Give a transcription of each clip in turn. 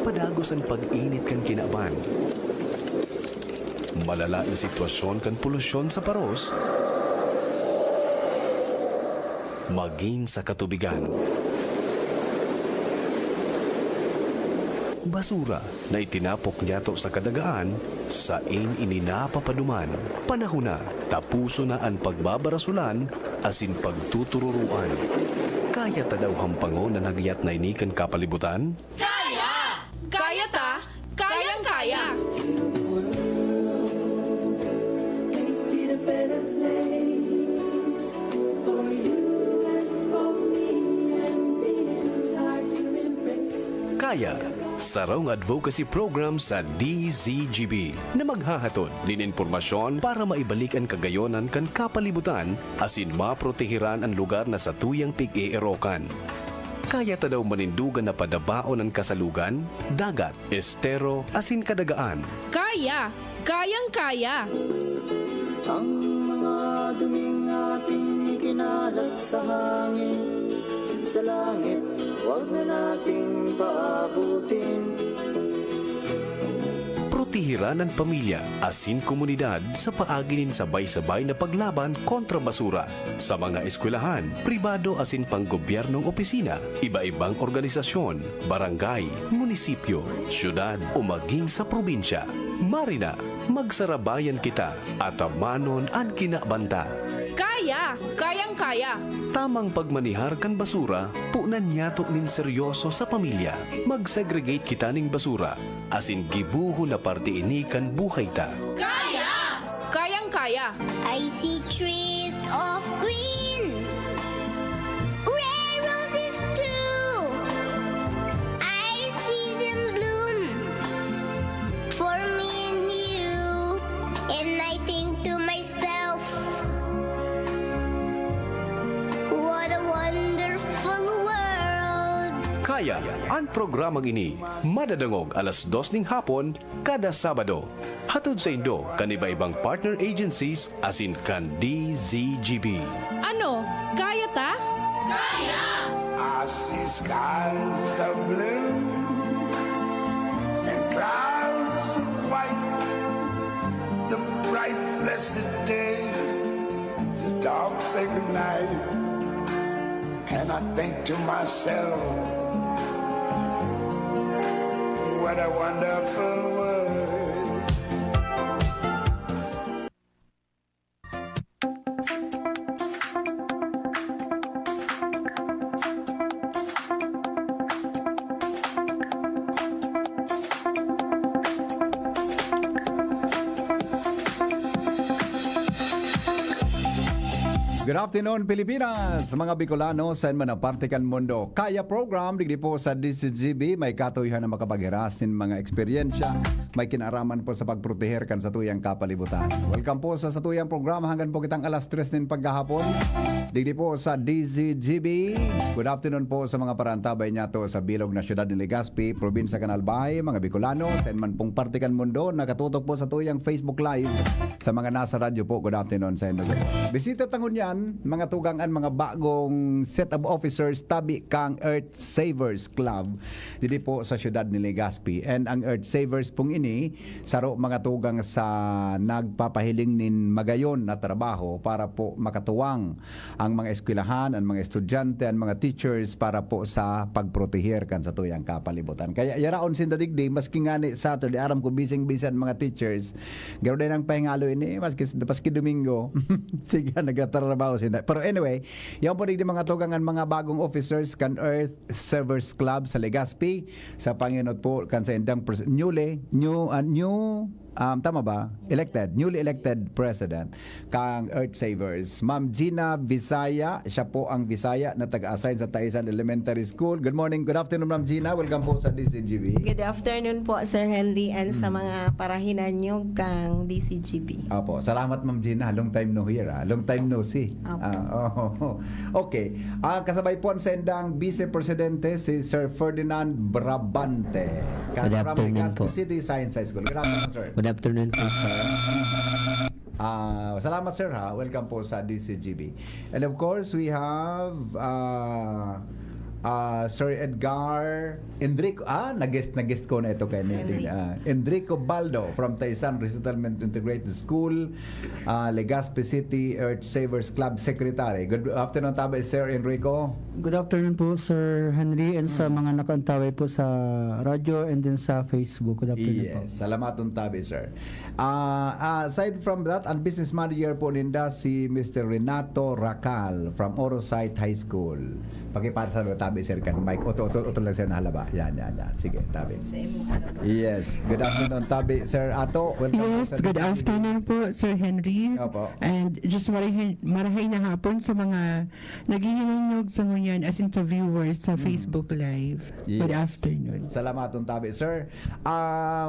Padagos ang pag-init kan kinaban. Malala ang sitwasyon kan polusyon sa paros. Maging sa katubigan. Basura na itinapok niyato sa kadagaan, sa ininapapaduman. Panahon na, tapuso na ang pagbabarasulan, asin pagtutururuan. Kaya ta daw hampango na nagyat na inikan kapalibutan? Kaya! Kaya ta! Kayang-kaya! Kaya, sarong advocacy program sa DZGB na maghahatod din impormasyon para maibalik ang kagayonan kan kapalibutan asin maprotehiran ang lugar na sa tuyang pig-eerokan. Kaya ta daw manindugan na padabaon ang kasalugan, dagat, estero, asin kadagaan. Kaya! Kayang-kaya! Ang mga duming ating ikinalat sa hangin, sa langit, huwag na nating paabutin. Protehiran ang pamilya, asin komunidad sa paaginin sabay-sabay na paglaban kontra basura sa mga eskwelahan, pribado asin panggobyernong opisina, iba-ibang organisasyon, barangay, munisipyo, syudad o maging sa probinsya. Marina, magsarabayan kita at amanon ang kinabanta. Kaya! Kayang-kaya! Tamang pagmanihar kan basura, punan niyato nin seryoso sa pamilya. Mag-segregate kita ning basura, asin gibuho na parte ini kan buhay ta. Kaya! Kayang-kaya! I see trees of green, red roses too. I see them bloom for me and you, and I think to myself, what a wonderful world. Kaya, ang programang ini, madadangog alas 2 ning hapon, kada Sabado. Hatod sa Indo, kan iba-ibang partner agencies, asin kan DZGB. Ano? Kaya ta? Kaya! I see skies of blue and clouds of white. The bright blessed day, the dark sacred night. And I think to myself, what a wonderful world. Good afternoon, Pilipinas! Mga Bicolano, saan man ang parte kan mundo. Kaya program, digdi po sa DCGB, may katuyhan na makapag-hirasin mga eksperyensya, may kinaraman po sa pagproteher kan sa tuyang kapalibutan. Welcome po sa tuyang program hanggang po kitang alas 3 din paghahapon. Digdi po sa DCGB. Good afternoon po sa mga parantabay niya to sa bilog na syudad ni Legazpi, probinsya Canalbay, mga Bicolano, saan man pong parte kan mundo, nakatutok po sa tuyang Facebook Live. Sa mga nasa radyo po, good afternoon sa inyo. Bisita tangon yan, mga tugangan, mga bagong set of officers tabi kang Earth Savers Club dito po sa syudad ni Legazpi. And ang Earth Savers pong ini saro mga tugang sa nagpapahiling nin magayon na trabaho para po makatuwang ang mga eskwelahan, ang mga estudyante, ang mga teachers para po sa pagproteher kan sa tuyang kapalibutan. Kaya yaraon sindadigdi maski ngani Saturday aram ko bising-bising ang mga teachers garo din ang pahingalo ini maski Domingo sige nagatrabaho sila. Pero anyway, yan po rin mga tugangan mga bagong officers kan Earth Savers Club sa Legazpi sa Panginot po kan sa indang tama ba? Newly elected president kang Earth Savers. Ma'am Gina Visaya, siya po ang Visaya na taga-assign sa Taisan Elementary School. Good morning, good afternoon Ma'am Gina. Welcome po sa DCGB. Good afternoon po, Sir Henry, and sa mga parahinan nyo kang DCGB. Opo, salamat Ma'am Gina. Long time no hear. Long time no see. Okay. Kasabay po ang sendang Vice Presidente si Sir Ferdinand Brabante. Good afternoon po. City Science High School. Good afternoon, sir. Good afternoon po, sir. Salamat sir ha. Welcome po sa DCGB. And of course, we have Sir Edgar Enrico, nag-guest ko na ito kay Enrico Baldo from Taysan Resettlement Integrated School, Legazpi City Earth Savers Club Secretary. Good afternoon, tabi Sir Enrico. Good afternoon po, Sir Henry, and sa mga nakantaway po sa radyo and then sa Facebook. Good afternoon po. Yes, salamat tabi, sir. Aside from that, ang business manager po ninda si Mr. Renato Racal from Orosite High School. Pakipara sa tabi, sir, kan Mike. Oto lang, sir, nahalaba. Yan. Sige, tabi. Yes, good afternoon, tabi, Sir Ato. Welcome Yes, po sa good DCGB. afternoon po, Sir Henry. Opo. And just marahay na hapon sa mga naghihinanyog sa ngunyan as in sa viewers sa Facebook Live. Good Yes. afternoon. Salamat tabi, sir.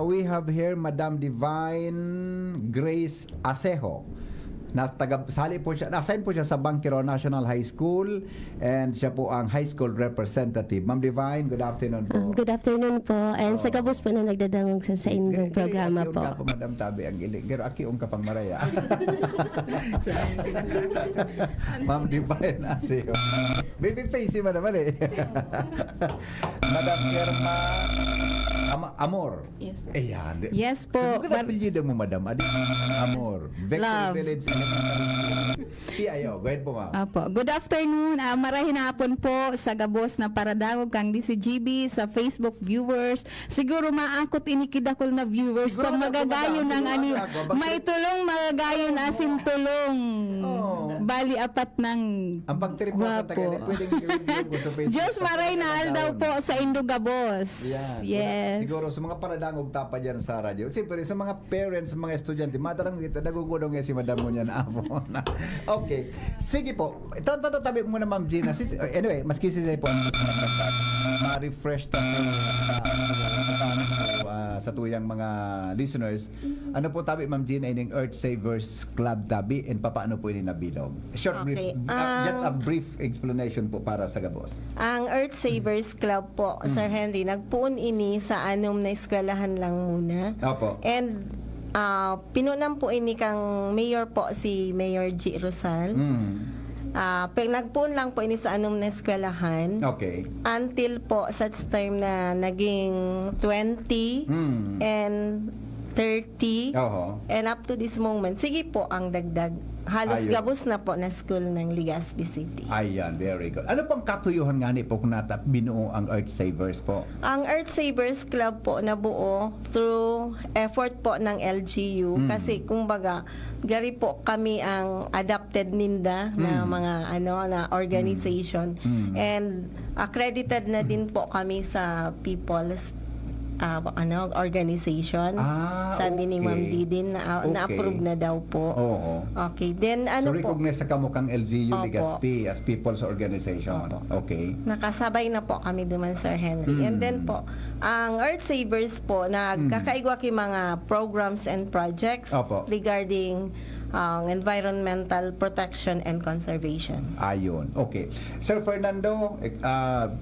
We have here Madam Divine Grace Asejo. Sali po siya, na-assign po siya sa Bangkero National High School and siya po ang high school representative. Ma'am Divine, good afternoon po. Good afternoon po. And sa kabus po na nagdadangog sa inyong programa po. Ka po, Madam Tabi, ang ilig. Pero aki ka pang maraya. Ma'am Divine Asejo. Baby face si Madam eh. Madam Irma Amor. Yes. Ayan. Yes po. Ano apelyido mo, Madam? Adi Amor. Vector Love. Village. Go ahead po, ma'am. Apo. Good afternoon. Marahin hapon po sa gabos na paradangog kang DCGB sa Facebook viewers. Siguro maangkot inikidakol na viewers Siguro na na, magagayon siguro ng na, ani. siguro na. May tulong magagayon asin tulong. Oh. Bali apat ng Ang pagtrip mo sa Gwapo. Tagalog, pwedeng i-review ko sa Facebook. Diyos maray na aldaw po sa Indo Gabos. Yan. Yes. Siguro sa mga paradangog tapa dyan sa radyo. Siyempre, sa mga parents, mga estudyante, matarang dito, nagugulong nga si madam mo niyan amo na. Okay. Sige po. Ito tabi muna, Ma'am Gina. Anyway, maski sila po ma-refresh tayo sa tuyang mga listeners. Ano po tabi, Ma'am Gina, ining Earth Savers Club tabi and papaano po ini nabilog? Short Okay. brief, just a brief explanation po para sa gabos. Ang Earth Savers Club po, Sir Henry, nagpuon ini sa anom na eskwelahan lang muna. Opo. And pinunam po ini kang mayor po, si Mayor G. Rosal. Nagpuon lang po ini sa anom na eskwelahan. Okay. Until po such time na naging 20 and 30 and up to this moment, sige po ang dagdag. Halos Ayun. gabos na po na school ng Legazpi City. Ayan, very good. Ano pang katuyuhan nga ni po kung binuo ang Earth Savers po? Ang Earth Savers Club po nabuo through effort po ng LGU kasi kumbaga gari po kami ang adapted ninda na mga na organization and accredited na din po kami sa People's organization. Sabi ni Ma'am Didin na-approve na daw po. Oo. Okay. Then ano So po? recognize sa kamukang LGU Opo. Legazpi as People's Organization. Okay. Nakasabay na po kami duman, Sir Henry. And then po, ang Earth Savers po, nagkakaigwa ki mga programs and projects Opo. regarding environmental protection and conservation. Ayun. Okay. Sir Fernando,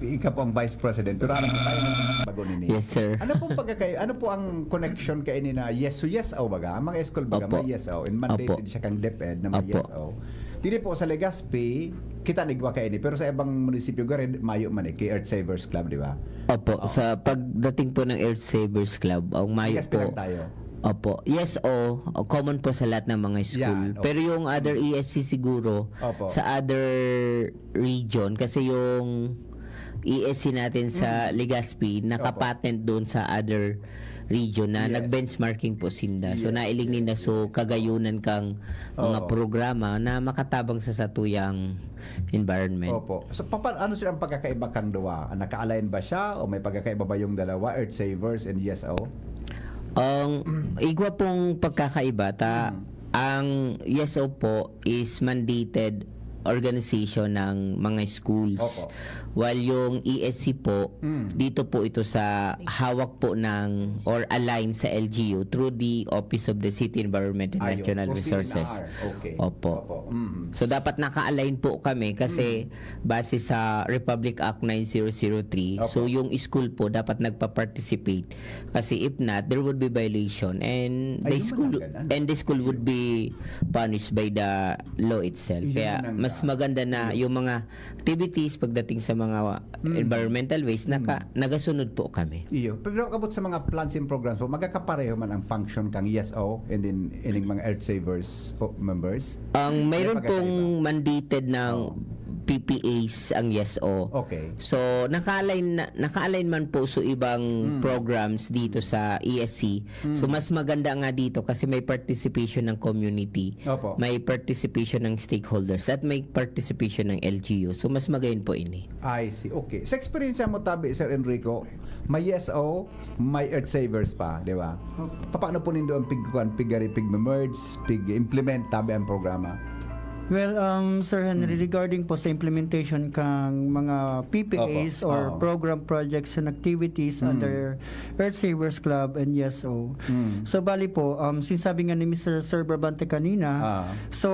ikaw po ang Vice President. Pero alam mo tayo ng bago nini. Yes, sir. Ano po ang connection kay ini na yes to yes o baga? Ang mga school baga Opo. may yes o. In mandated Opo. siya kang DepEd na may Opo. yes o. Dili po sa Legazpi, kita nigwa kay ini. Pero sa ibang munisipyo gari, mayo man kay Earth Savers Club, di ba? Opo, sa pagdating po ng Earth Savers Club, ang Mayo Legazpi po. lang tayo. Opo. Yes, common po sa lahat ng mga school. Yan, okay. Pero yung other ESC siguro, Opo. sa other region, kasi yung ESC natin sa Legazpi, nakapatent doon sa other region na Yes. nag-benchmarking po sinda. So Yes, nailing nila so kagayunan kang mga programa na makatabang sa satuyang environment. Opo. So ano sila ang pagkakaiba kang duwa? Naka-align ba siya o may pagkakaiba ba yung dalawa, Earth Savers and YesO? Ang igwa pong pagkakaiba ang YesO po is mandated organization ng mga schools. Opo. While yung ESC po, dito po ito sa hawak po ng or align sa LGU through the Office of the City Environment and Ayun, Natural o Resources. CNR. Okay. Opo. So dapat naka-align po kami kasi base sa Republic Act 9003. Opo. So yung school po dapat nagpa-participate kasi if not there would be violation and Ay, the school ganun. and the school would be punished by the law itself. Yun Kaya ang mas maganda na yung mga activities pagdating sa mga environmental waste nagasunod po kami. Iyo. Pero kabot sa mga plans and programs po, magkakapareho man ang function kang ESO and then ining mga Earth Savers members? Ang mayroon May pong mandated ng PPAs ang YesO. Okay. So naka-align man po sa ibang programs dito sa ESC. So mas maganda nga dito kasi may participation ng community, Opo. may participation ng stakeholders at may participation ng LGU. So mas magayon po ini. I see. Okay. Sa experience mo tabi, Sir Enrico, may ESO, may Earth Savers pa, di ba? Paano po nindo ang pig-merge, pig-implement tabi ang programa? Well, Sir Henry, regarding po sa implementation kang mga PPAs Opo. or Oo. program projects and activities under Earth Savers Club and YesO. So bali po, sinasabi nga ni Mr. Sir Brabante kanina, so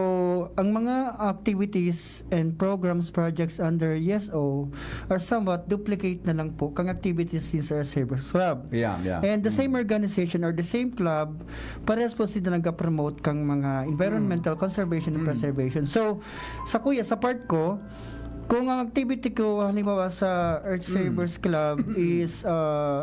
ang mga activities and programs projects under YesO are somewhat duplicate na lang po kang activities sin sa Earth Savers Club. Yeah. And the same organization or the same club, parehas po sila nag-promote kang mga environmental conservation and preservation. So, sa part ko, kung ang activity ko halimbawa sa Earth Savers Club is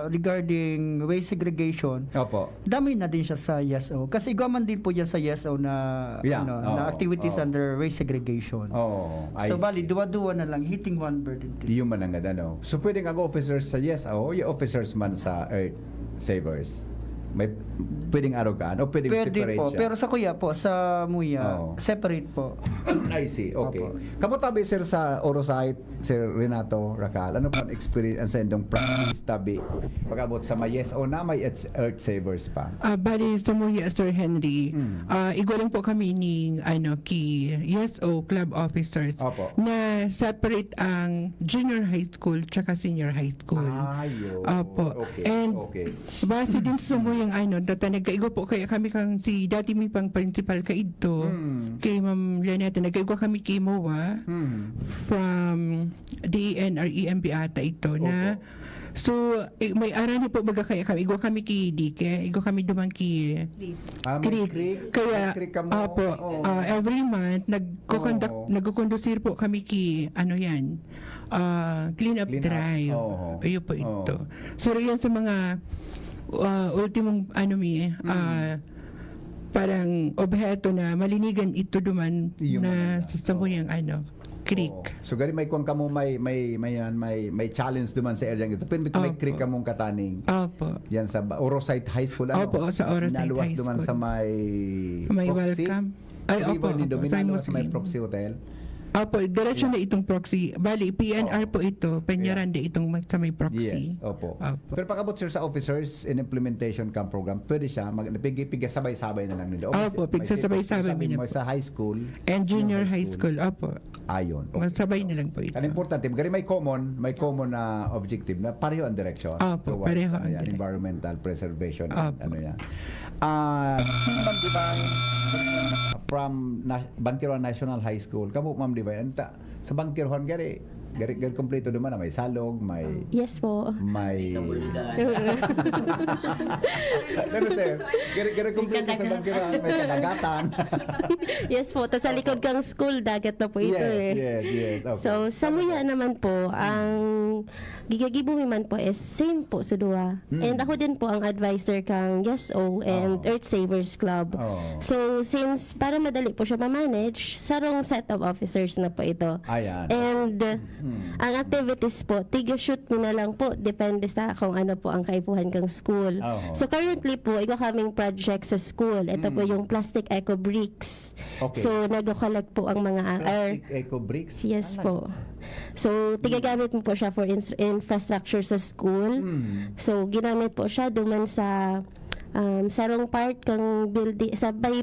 regarding waste segregation, Opo. dami na din siya sa YesO. Kasi igaman din po yan sa YesO na, Yeah. na activities Oo. under waste segregation. Oh, So, bali, duwa-duwa na lang, hitting one bird in two. Di yung manangad, ano? So, pwedeng ang officers sa YesO, yung officers man sa Earth Savers. May pwedeng arogan o pwedeng Pwede separate po. siya? Pero sa kuya po, sa muya, Oo. separate po. I see, okay. Opo. Kamusta sir sa Orosite, Sir Renato Racal? Ano po ang experience sa indong practice tabi? Pag-abot sa may YesO na may Earth Savers pa? Bali, sa Muya, Sir Henry, igualing po kami ni YesO Club Officers Opo. na separate ang junior high school tsaka senior high school. Ayun. Opo. Okay, And okay. base din sa Muyang nagkaigo po kaya kami kang si dati mi pang principal kaidto kay Ma'am Leneta nagkaigo kami kay MOA from DNREMB ata ito na so may arani po baga kaya kami igwa kami ki Dike igwa kami dumang ki May Creek. Kaya May creek ka mo. opo Oo. every month nagko-conduce po kami ki clean up Clean up. drive. Oo. Ayun po ito. So yan sa mga ultimong parang obheto na malinigan ito duman Yung na mga- sa muyang creek. Oo. So gari may kuwang kamo may challenge duman sa area ito. Pero may Opo. creek kamong kataning. Opo. Yan sa Orosite High School ano? Opo, sa Orosite Naluwas High duman School. sa may May Proxy? welcome. Ay, River opo, ni opo, Domino, sa naluwas sa may Muslim. Proxy Hotel. Opo, diretso na itong proxy. Bali, PNR po ito. Penyaranda itong sa may proxy. Yes, opo. Opo. Pero pag-abot sir sa officers in implementation camp program, pwede siya sabay-sabay na lang nila. Opo, pigsasabay-sabay May na po. sa high school. And junior high school. Opo. Ayon. Masabay na lang po ito. Ang importante, gari may common na objective na pareho ang direction. Opo, towards, pareho ang yan, direct. environmental preservation. Opo. Ano yan. Ma'am, di ba, from Bangkiruan National High School, kamo ma'am, di ba, sa Bangkiruan, gari kompleto naman na may salog, may Yes po. Pero sir, gari kompleto sa Bangkiruan, may kadagatan. Yes po. Tapos sa likod kang school, dagat na po ito Yes. Okay. So, sa muya naman po, ang gigagibumi man po is same po sa duwa. And ako din po ang advisor kang YesO and Earth Savers Club. Oh. So, since para madali po siya ma-manage, sarong set of officers na po ito. Ayan. And ang activities po, tiga-shoot mo na lang po. Depende sa kung ano po ang kaipuhan kang school. Oh. So, currently po, ikaw kaming project sa school. Ito po yung plastic eco bricks. Okay. So, nag-collect po ang mga Plastic eco bricks. Yes po. So, tigagamit mo po siya for infrastructure sa school. So, ginamit po siya duman sa sarong part kang building, sa by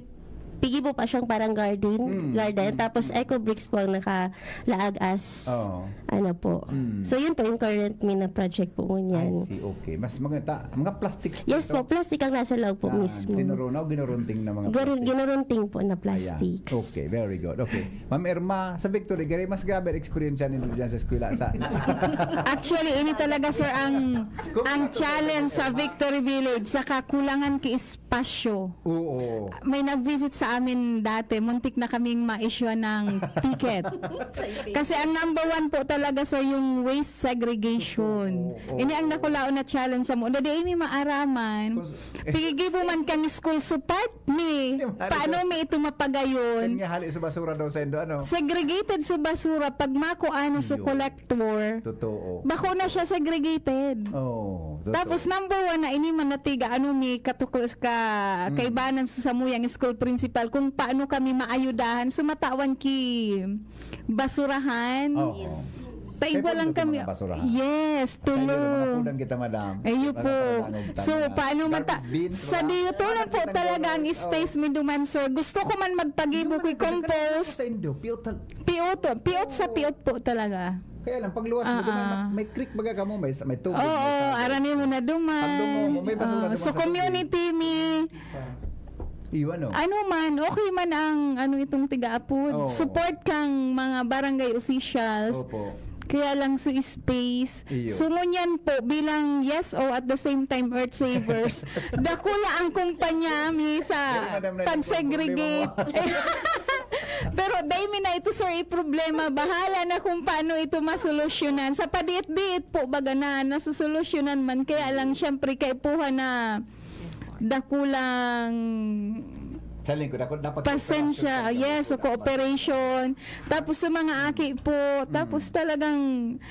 pigi po pa siyang parang garden. Tapos eco bricks po ang nakalaag as ano po. So, yun po yung current na project po I ngunyan. see, okay. Mas mga plastic. Yes po, plastic ang nasa loob po mismo. Ginurunting na mga plastic. Ginurunting po na Ayan. plastics. Okay, very good. Okay. Ma'am Irma, sa Victory, gari mas grabe ang experience yan ninyo dyan sa eskwela. Actually, ini talaga sir ang challenge sa Victory Village sa kakulangan ki espasyo. Oo. May nag-visit sa sa amin dati, muntik na kaming ma-issue ng ticket. Kasi ang number 1 po talaga sir yung waste segregation. Ini ang nakulaon na challenge sa mo. Dadi ini maaraman. Pigigibo man kami school support ni. Paano mi ito mapagayon? Kanya hali sa basura daw sa Indo, ano? Segregated sa basura pag mako ano sa collector. Totoo. Bako na siya segregated. Oh, totoo. Tapos number 1 na ini man natiga ano mi katukos ka kaibanan sa samuyang school principal kung paano kami maayudahan sumatawan ki basurahan. Oo. Paigwa lang kami. Basurahan. Yes, Sa iyo, mga tulong. punan kita, madam. Ayo po. So, paano man Garbage bins, sa mga- diyutunan po Garbage talaga ang bins, space mi duman, sir. Gusto ko man magpagibo ko'y compost. Sa Indo, piutal. Piot sa piot po talaga. Kaya lang, pagluwas mo, may creek baga ka mo, may tubig. Oo, arani mo na duman. Pag dumo mo, may basura duman So, sa community mi. Iyo, ano? Ano man, okay man ang ano itong tiga-apod. Oo. Support kang mga barangay officials. Opo. Kaya lang so space. Iyo. Sumunyan po bilang yes o at the same time Earth Savers. Dakula ang kumpanya mi sa Madam, na- pag-segregate. Pero dahil mi na ito sir, problema bahala na kung paano ito masolusyonan. Sa padiit-diit po baga na nasusolusyonan man. Kaya lang syempre kaipuhan na dakulang Saling ko, dapat pasensya, yes, so cooperation. Tapos sa mga aki po, tapos talagang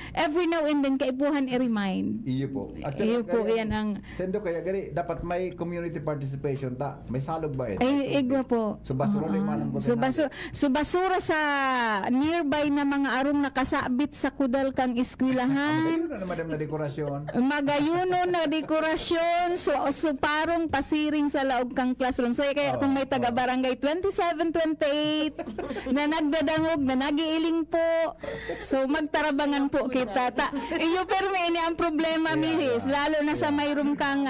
every now and then kaipuhan i-remind. Iyo po. Iyo po, yan ang Sendo kaya gari, dapat may community participation ta. May salog ba ito? ay igwa po. So basura na yung manang So, basura sa nearby na mga arong nakasabit sa kudal kang eskwelahan. Ayun na madam na dekorasyon. Magayuno na dekorasyon, so parong pasiring sa laog kang classroom. So kaya kung may taga barangay 2728 na nagdadangog, na nagiiling po. So magtarabangan po kita. Iyo pero may ini ang problema mihis, lalo na sa may room kang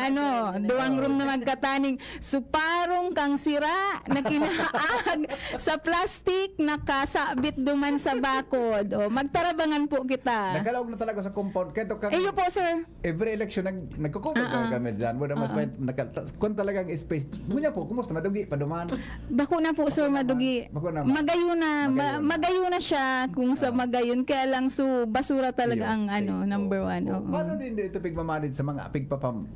duwang room na magkataning. So parong kang sira na kinaag sa plastic nakasabit duman sa bakod. O magtarabangan po kita. Nakalawag na talaga sa compound. Kaya kami, Iyo po sir. every election nagko-cover kami dyan. Wala mas kung talagang space. Ngunya po, kumusta? Madugi, paduman. Bako na po sir madugi. Bako na. Magayon na siya kung sa magayon kaya lang so basura talaga ang number 1. Paano din ito pigmamanid sa mga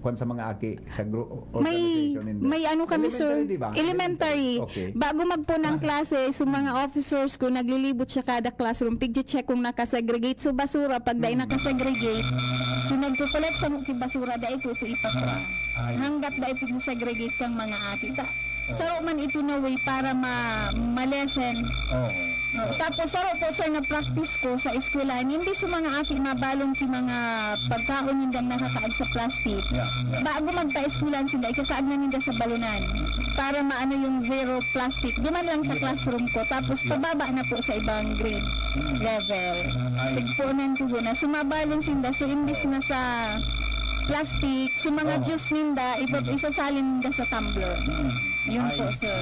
kung sa mga aki sa group May organization ninyo? may ano kami sir, Elementary, di ba? elementary. Okay. Bago magpo ng klase, so mga officers ko naglilibot sa kada classroom, pigyo check kung nakasegregate so basura pag dai nakasegregate. So nagko-collect sa mga basura dai ko ito ipatra. Hanggat dai pig-segregate kang mga ati. Saro man ito na way para ma-lesson. Tapos saro po sir na practice ko sa eskwelahan, hindi sa mga ati mabalong ti mga pagkaon nindang nakakaag sa plastic. Bago magpa-eskwelahan sila, ikakaag na nila sa balunan para maano yung zero plastic. Duman lang sa classroom ko. Tapos pababa na po sa ibang grade level. Tigpunan ko na. Sumabalon sila. So imbis na sa plastic, so mga juice ninda, isasalin ninda sa tumbler. Yun po, sir.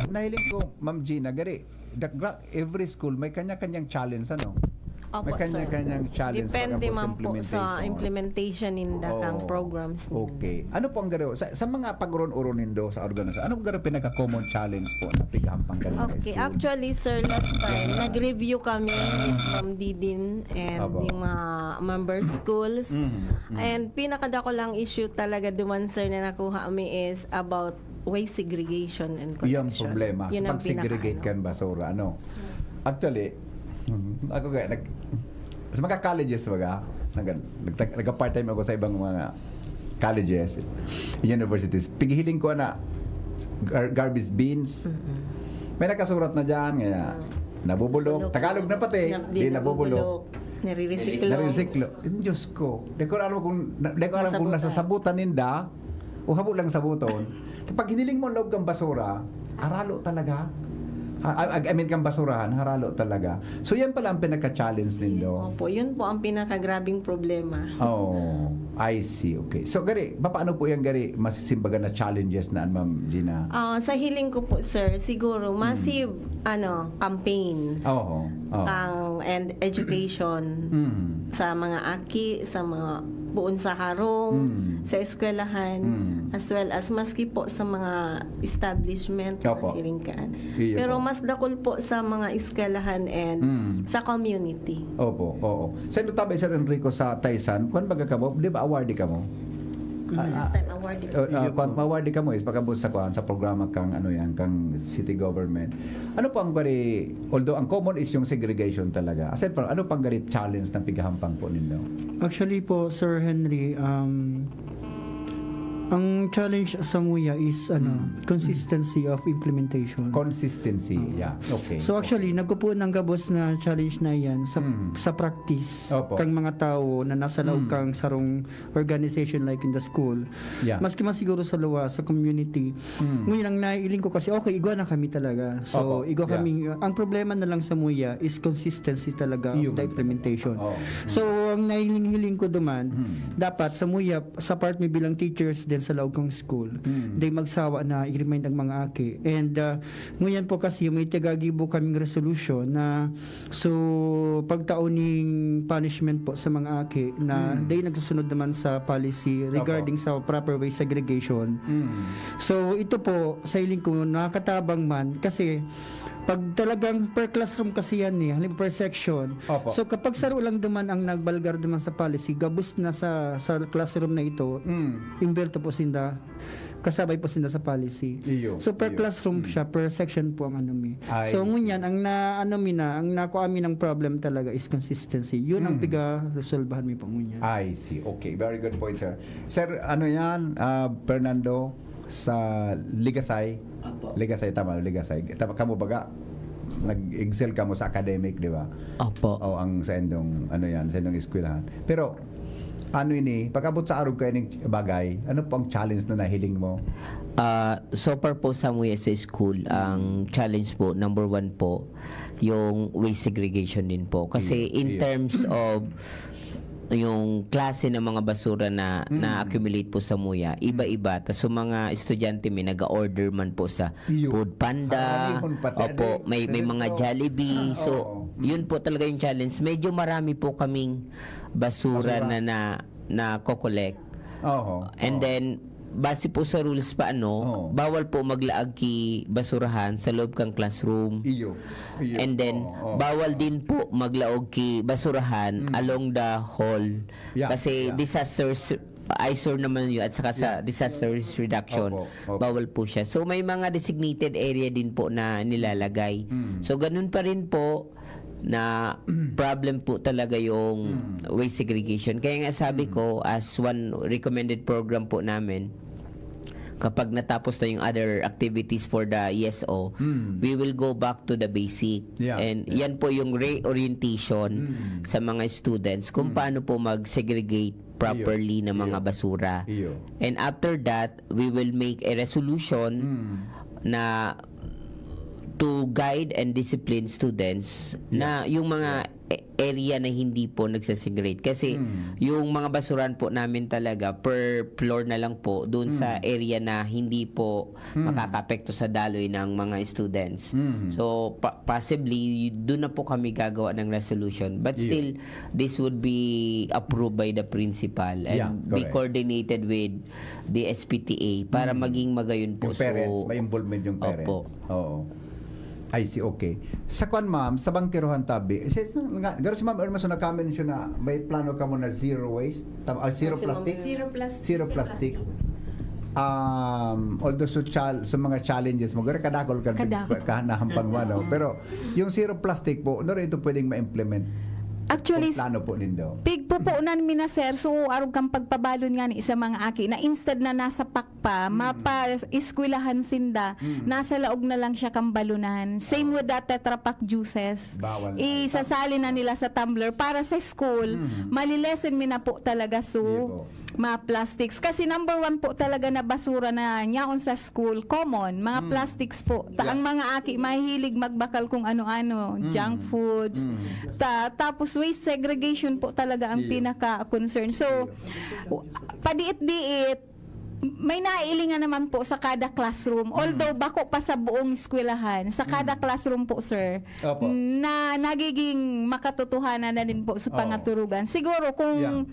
Nahiling ko, Ma'am Gina, gari, every school may kanya-kanyang challenge, ano? Opo, May kanya-kanyang challenge. Depende pagka man po sa implementation ninda kang programs. Okay. Ano po ang garo? Sa mga pagron-uro nindo sa organisasyon, ano po garo pinaka-common challenge po na pigahampang ganun Okay, school? actually sir, last time nag-review kami with Ma'am Didin and Aba. yung mga member schools. Mhm. And pinakadako lang issue talaga duman sir na nakuha kami is about waste segregation and Yung collection. problema. Yun ang Pag-segregate pinaka- kan basura, ano? Actually, ako kaya, sa mga colleges, nagka-part-time ako sa ibang mga colleges, universities. Pigihiling ko na garbage bins. May nakasurat na dyan, kaya nabubulok. Tagalog na pati, di nabubulok. Nare-recycle. Narisiklo. Diyos ko. Di ko alam kung nasasabutan ninda o habo lang sabuton. Pag hiniling mo loob kang basura, aralo talaga. I mean kang basurahan, haralo talaga. So yan pala ang pinaka-challenge nindo. Opo, yun po ang pinakagrabing problema. Oh. I see, okay. So gari, paano po yung gari masisimbaga na challenges na Ma'am Gina? Sa hiling ko po, sir, siguro massive campaigns and education sa mga aki, sa mga buon sa harong, sa eskwelahan, as well as maski po sa mga establishment na siringkaan. Pero mas dakol po sa mga eskwelahan and sa community. Opo, oo. Sa tabay Sir Enrico sa Taysan, kung baga ka mo, di ba awardee ka mo? Last time awarded. Kung awardee ka mo is pagkabot sa programa kang kang city government. Ano po ang gari, although ang common is yung segregation talaga. Aside from, ano pang gari challenge ng pigahampang po ninyo? Actually po, Sir Henry, ang challenge sa MUYA is consistency of implementation. Consistency, yeah. Okay. So actually, nagpupo ng gabos na challenge na yan sa practice kang mga tao na nasa loob kang sarong organization like in the school. Yeah. Maski siguro sa luwa, sa community. Ngunit ang naiiling ko kasi, okay, igwa na kami talaga. So, igwa kami. Ang problema na lang sa MUYA is consistency talaga of the implementation. So, ang naiiling ko duman, dapat sa MUYA, sa part may bilang teachers din sa loob ng school, they magsawa na i-remind ang mga aki. And ngayon po kasi may tagagibo kaming resolution na so pagtauning punishment po sa mga aki na they nagsusunod naman sa policy regarding sa proper way segregation. So ito po sa iling ko nakakatabang man kasi pag talagang per classroom kasi yan halimbawa per section. So kapag saro lang duman ang nagbalgar duman sa policy, gabos na sa classroom na ito, imbelto po sinda, kasabay po sinda sa policy. So per classroom siya, per section po ang So ngunyan, ang nakuha amin ng problem talaga is consistency. Yun ang resolbahan mi po ngunyan. I see. Okay, very good point, sir. Sir, Fernando, sa Ligasay. Ligasay, tama, Ligasay. Tama, kamo baga, nag-excel ka mo sa academic, di ba? Opo. Ang sa endong, sa endong eskwelahan. Pero, pagkabot sa arog kayo ng bagay, ano po ang challenge na nahiling mo? So far po sa MUYA sa school, ang challenge po, number 1 po, yung waste segregation din po. Kasi in terms of yung klase ng mga basura na na-accumulate po sa MUYA, iba-iba. Tapos so mga estudyante may nag-order man po sa Food Panda, may mga Jollibee. So, yun po talaga yung challenge. Medyo marami po kaming basura na kokolek. And then, base po sa rules pa bawal po maglaag ki basurahan sa loob kang classroom. And then bawal din po maglaog ki basurahan along the hall. Kasi disasters eyesore naman yun at saka sa disaster reduction bawal po siya. So may mga designated area din po na nilalagay. So ganun pa rin po na problem po talaga yung waste segregation. Kaya nga sabi ko, as one recommended program po namin, kapag natapos na yung other activities for the ESO, we will go back to the basic. And yan po yung reorientation sa mga students kung paano po mag-segregate properly ng mga basura. And after that, we will make a resolution na to guide and discipline students na yung mga area na hindi po nagsasegregate. Kasi yung mga basuran po namin talaga per floor na lang po doon sa area na hindi po makakapekto sa daloy ng mga students. So possibly doon na po kami gagawa ng resolution. But still, this would be approved by the principal and be coordinated with the SPTA para maging magayon po. Yung parents, may involvement yung parents. Oo. I see, okay. Sa kwan ma'am, sa bangkirohan tabi, garo si ma'am Irma so naka-mention na may plano ka mo na zero waste, zero plastic? Zero plastic. Although sa mga challenges mo, garo kadakol ka nahambang mo, pero yung zero plastic po, ano rin ito pwedeng ma-implement? Actually, plano po nindo. Pig po mi na sir, so arog kang pagpabalon nga ni isa mga aki na instead na nasa pakpa, mapa-eskwelahan sinda, nasa laog na lang siya kang balunan. Same with the Tetra Pak juices. Isasali na nila sa tumbler para sa school, malilesen mi na po talaga mga plastics. Kasi number 1 po talaga na basura na nyaon sa school, common, mga plastics po. Ang mga aki mahilig magbakal kung ano-ano, junk foods. Tapos waste segregation po talaga ang pinaka-concern. So, padiit-diit, may naiilingan naman po sa kada classroom. Although bako pa sa buong eskwelahan, sa kada classroom po, sir, Opo. na nagiging makatotohanan na din po sa pangaturugan. Siguro kung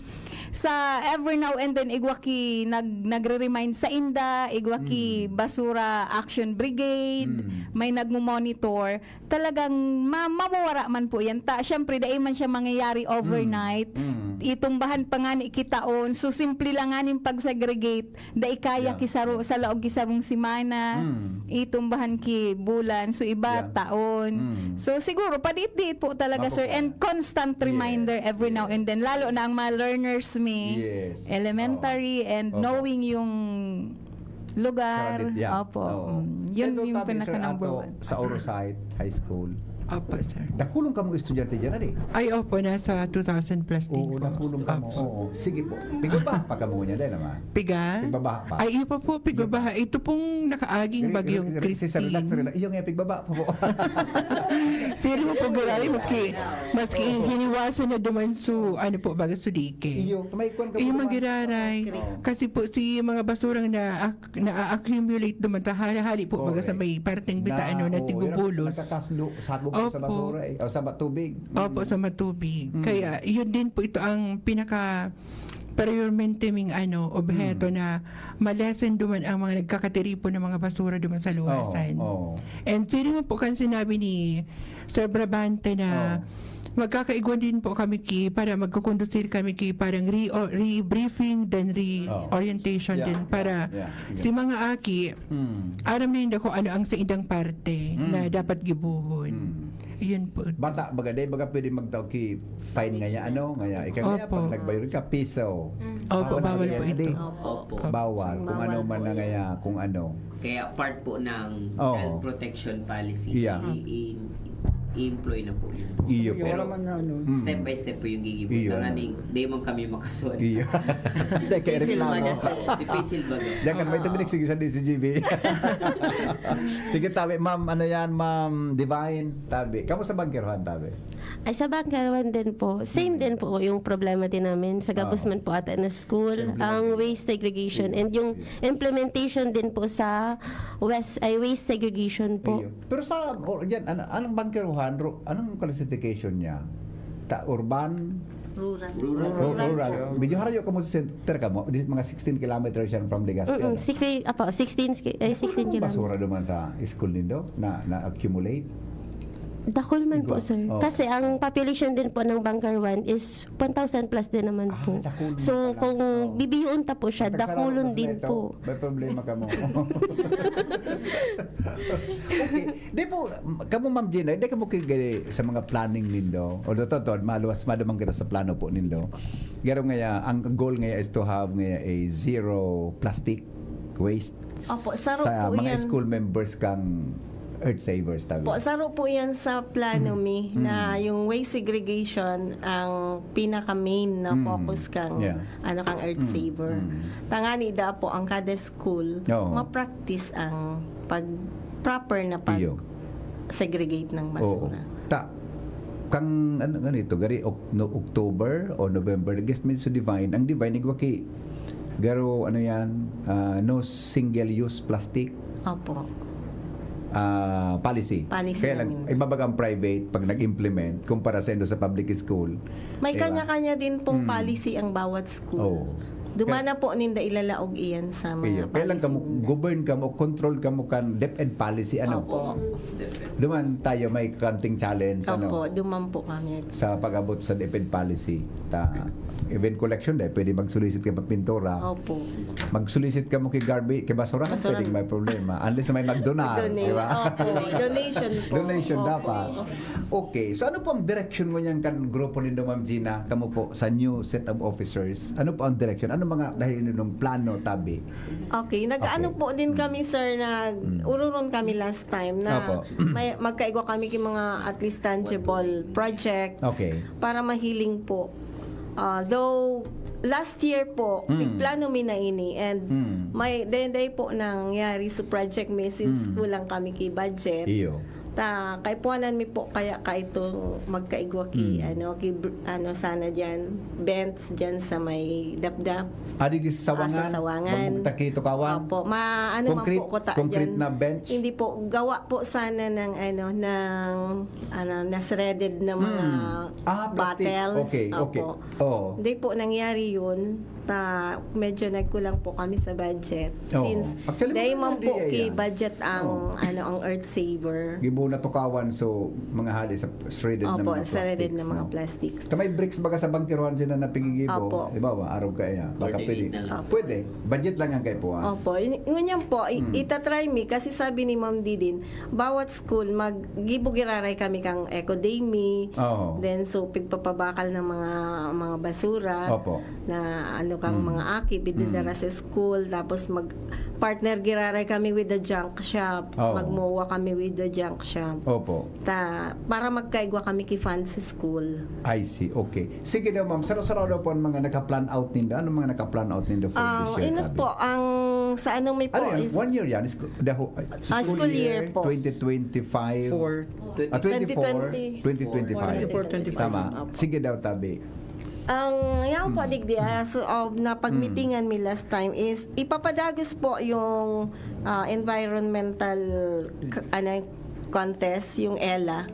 sa every now and then igwaki nagre-remind sa inda, igwaki basura action brigade, may nagmo-monitor, talagang mamawara man po yan. Syempre dahil man siya mangyayari overnight, itumbahan pa nga ni kitaon, so simple lang nga ning pag-segregate, dahil kaya kisaro sa laog kisarong simana, itumbahan ki bulan, so iba taon. So siguro padiit-diit po talaga, sir, and constant reminder every now and then, lalo na ang mga learners elementary and knowing yung lugar. Opo. Yun yung pinaka-number one. Sa Orosite High School. Opo, sir. Nakulong ka mong estudyante dyan, ali? Ay, opo, nasa 2,000 plus din Oo, po. nakulong ka mo. Oo. Sige po. Bigaba pa ka mo niya din naman. Piga? Pigbaba pa. Ay, iyo pa po, pigbaba. Ito pong nakaaging bagyong Christine. Iyo nga, pigbaba pa po. Siri mo po garari, maski hiniwasan na duman so, ano po, baga sudike. Iyo, may kwan ka Iyo magiraray. Kasi po, si mga basurang na-accumulate duman, hali po, baga sa may parteng bitaan na tigubulos. Nakataslo, sagop sa basura o sa matubig. Opo, sa matubig. Kaya, yun din po ito ang pinaka priorimentiming obheto na malesen duman ang mga nagkakatiripo ng mga basura duman sa luwasan. And sino mo po kan sinabi ni Sir Brabante na magkakaigwan din po kami para magkukondusir kami parang re-briefing then re-orientation din para si mga aki aram din ko ano ang sa indang parte na dapat gibuhon. Yun po. Bata, baga pwede magtawag ki fine nga niya, ika nga, pag nagbayad ka, piso. Opo, bawal po ito. Opo. Bawal, kung ano man na nga, kung ano. Kaya part po ng Oo. child protection policy, i-employ na po yun. Iyo po. Pero Hmm. step by step po yung gigibot. Iyo, Tanganing, di man kami makasuhan. Iyo. Hindi, kaya reklamo. Dipisil baga. Diyan kan may tuminik sige sa DCGB. Sige, tabi. Ma'am, ano yan, Ma'am Divine, tabi. Kamu sa bangkerohan, tabi? Ay, sa Bangkarawan din po, same din po yung problema din namin. Sa Gapos man po ata na school, ang waste segregation and yung implementation din po sa waste segregation po. Iyo. Pero sa, yan, anong bangkerohan, anong classification niya? Urban? Rural. Medyo harayo ka mo sa center ka mo. Mga 16 kilometers yan from Legazpi. 16 kilometers. Basura duman sa school nindo na-accumulate? Dakol man po, sir. Kasi ang population din po ng Bangkarawan is 1,000 plus din naman po. dakulon So, pala. kung bibiyuon ta po siya, dakulon din po. May problema ka mo. Okay. Di po, kamo Ma'am Gina, hindi ka mo kigay sa mga planning nindo. O totoo, maluwas madamang kita sa plano po nindo. Garo nga, ang goal nga is to have nga a zero plastic waste Opo, saro sa po mga yan. school members kang Earth Savers tabi. Po, saro po yan sa plano mi na yung waste segregation ang pinaka-main na focus kang kang Earth Saver. Tangani da po ang kada school ma-practice ang proper na segregate ng basura. Kang ganito gari October o November guest min so Divine ang Divine igwaki garo no single use plastic. Opo. Policy. Policy Kaya lang, ibabag ang private pag nag-implement kumpara sa sa public school. May Diba? kanya-kanya din pong policy ang bawat school. Dumana po ninda ilalaog iyan sa mga Kaya lang kamo govern kamo, control kamo kan DepEd policy Opo. Duman tayo may counting challenge Opo, duman po kami. sa pag-abot sa DepEd policy. Event collection pwede mag-solicit ka pa pintura. Opo. Mag-solicit ka mo kay garbage, kay basura, pwedeng may problema. Unless may mag-donar, di ba? Opo. Donation po. Donation Opo. dapat. Okay, so ano po ang direction mo niyan kan grupo nindo Ma'am Gina, kamo po sa new set of officers? Ano po ang direction? Ano mga dahil nung plano tabi? Okay, nag-ano po din kami sir ururon kami last time na may magkaigwa kami kay mga at least tangible projects para mahiling po. Though last year po, plano mi na ini and may day po nangyari sa project message kulang kami kay budget. Iyo. Ta kaipuanan mi po kaya kaitong magkaigwa ki sana diyan bench diyan sa may dapdap. Adi di sawangan. Sa sawangan. Magtakito kawan. Opo, ano man Concrete- po ko ta concrete dyan. na bench? Hindi po gawa po sana ng na shredded na mga Plastic. bottles. Okay, okay. Opo. Oo. Hindi po nangyari yun. Ta medyo nagkulang po kami sa budget. Oo. Since Actually, dahil man maganda po idea ki yan. budget ang ang Earth Saver. Gibo na tukawan so mga hali sa shredded na Opo, mga shredded plastics. na mga no? plastics. Kamay bricks baga sa bangkiruan sila na pingigibo. Opo. Di ba? Araw kaya. Baka pwede. Coordinate na lang. Pwede. Budget lang ang kay po. Opo, ngunyan po, itatry mi kasi sabi ni Ma'am Didin, bawat school maggibugiraray kami kang ecodemy. Oo. Then so pigpapabakal ng mga basura Opo. na kang mga aki bididara sa school tapos mag partner giraray kami with the junk shop. Oo. Magmowa kami with the junk shop. Opo. Para magkaigwa kami ki fans sa school. I see. Okay. Sige daw ma'am. Saro-saro daw po ang mga naka-plan out ninda. Ano mga naka-plan out ninda for this year? Inot Tabi? po ang sa ano may po Ano yan? is 1 year yan? school year po. 2025. 2024. 2025. 24-25. Tama. Opo. Sige daw tabi. Ang yung po digdi na pagmitingan mi last time is ipapadagos po yung environmental contest, yung ELA,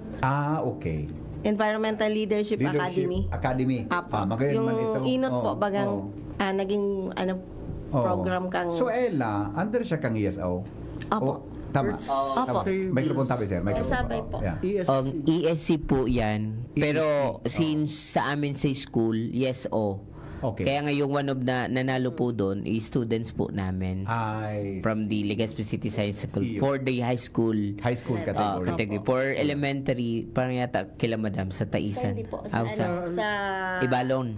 Okay. Environmental Leadership Academy. Academy. Apo. Magayon Yung man ito. inot po Oo, bagang oo. naging Oo. program kang So Ella, under siya kang ESO? Opo. Tama. Opo. Microphone tabi sir. Microphone. Sabay po. Yeah. ESC. ESC po yan. Pero since sa amin sa school, yes o. Okay. Kaya nga yung one of na nanalo po doon is students po namin. Ay, From the Legazpi City Science School. Iyo. For the high school. high school category. Category. For elementary, parang yata kila madam sa Taisan. Hindi po Ah, sa Ibalon.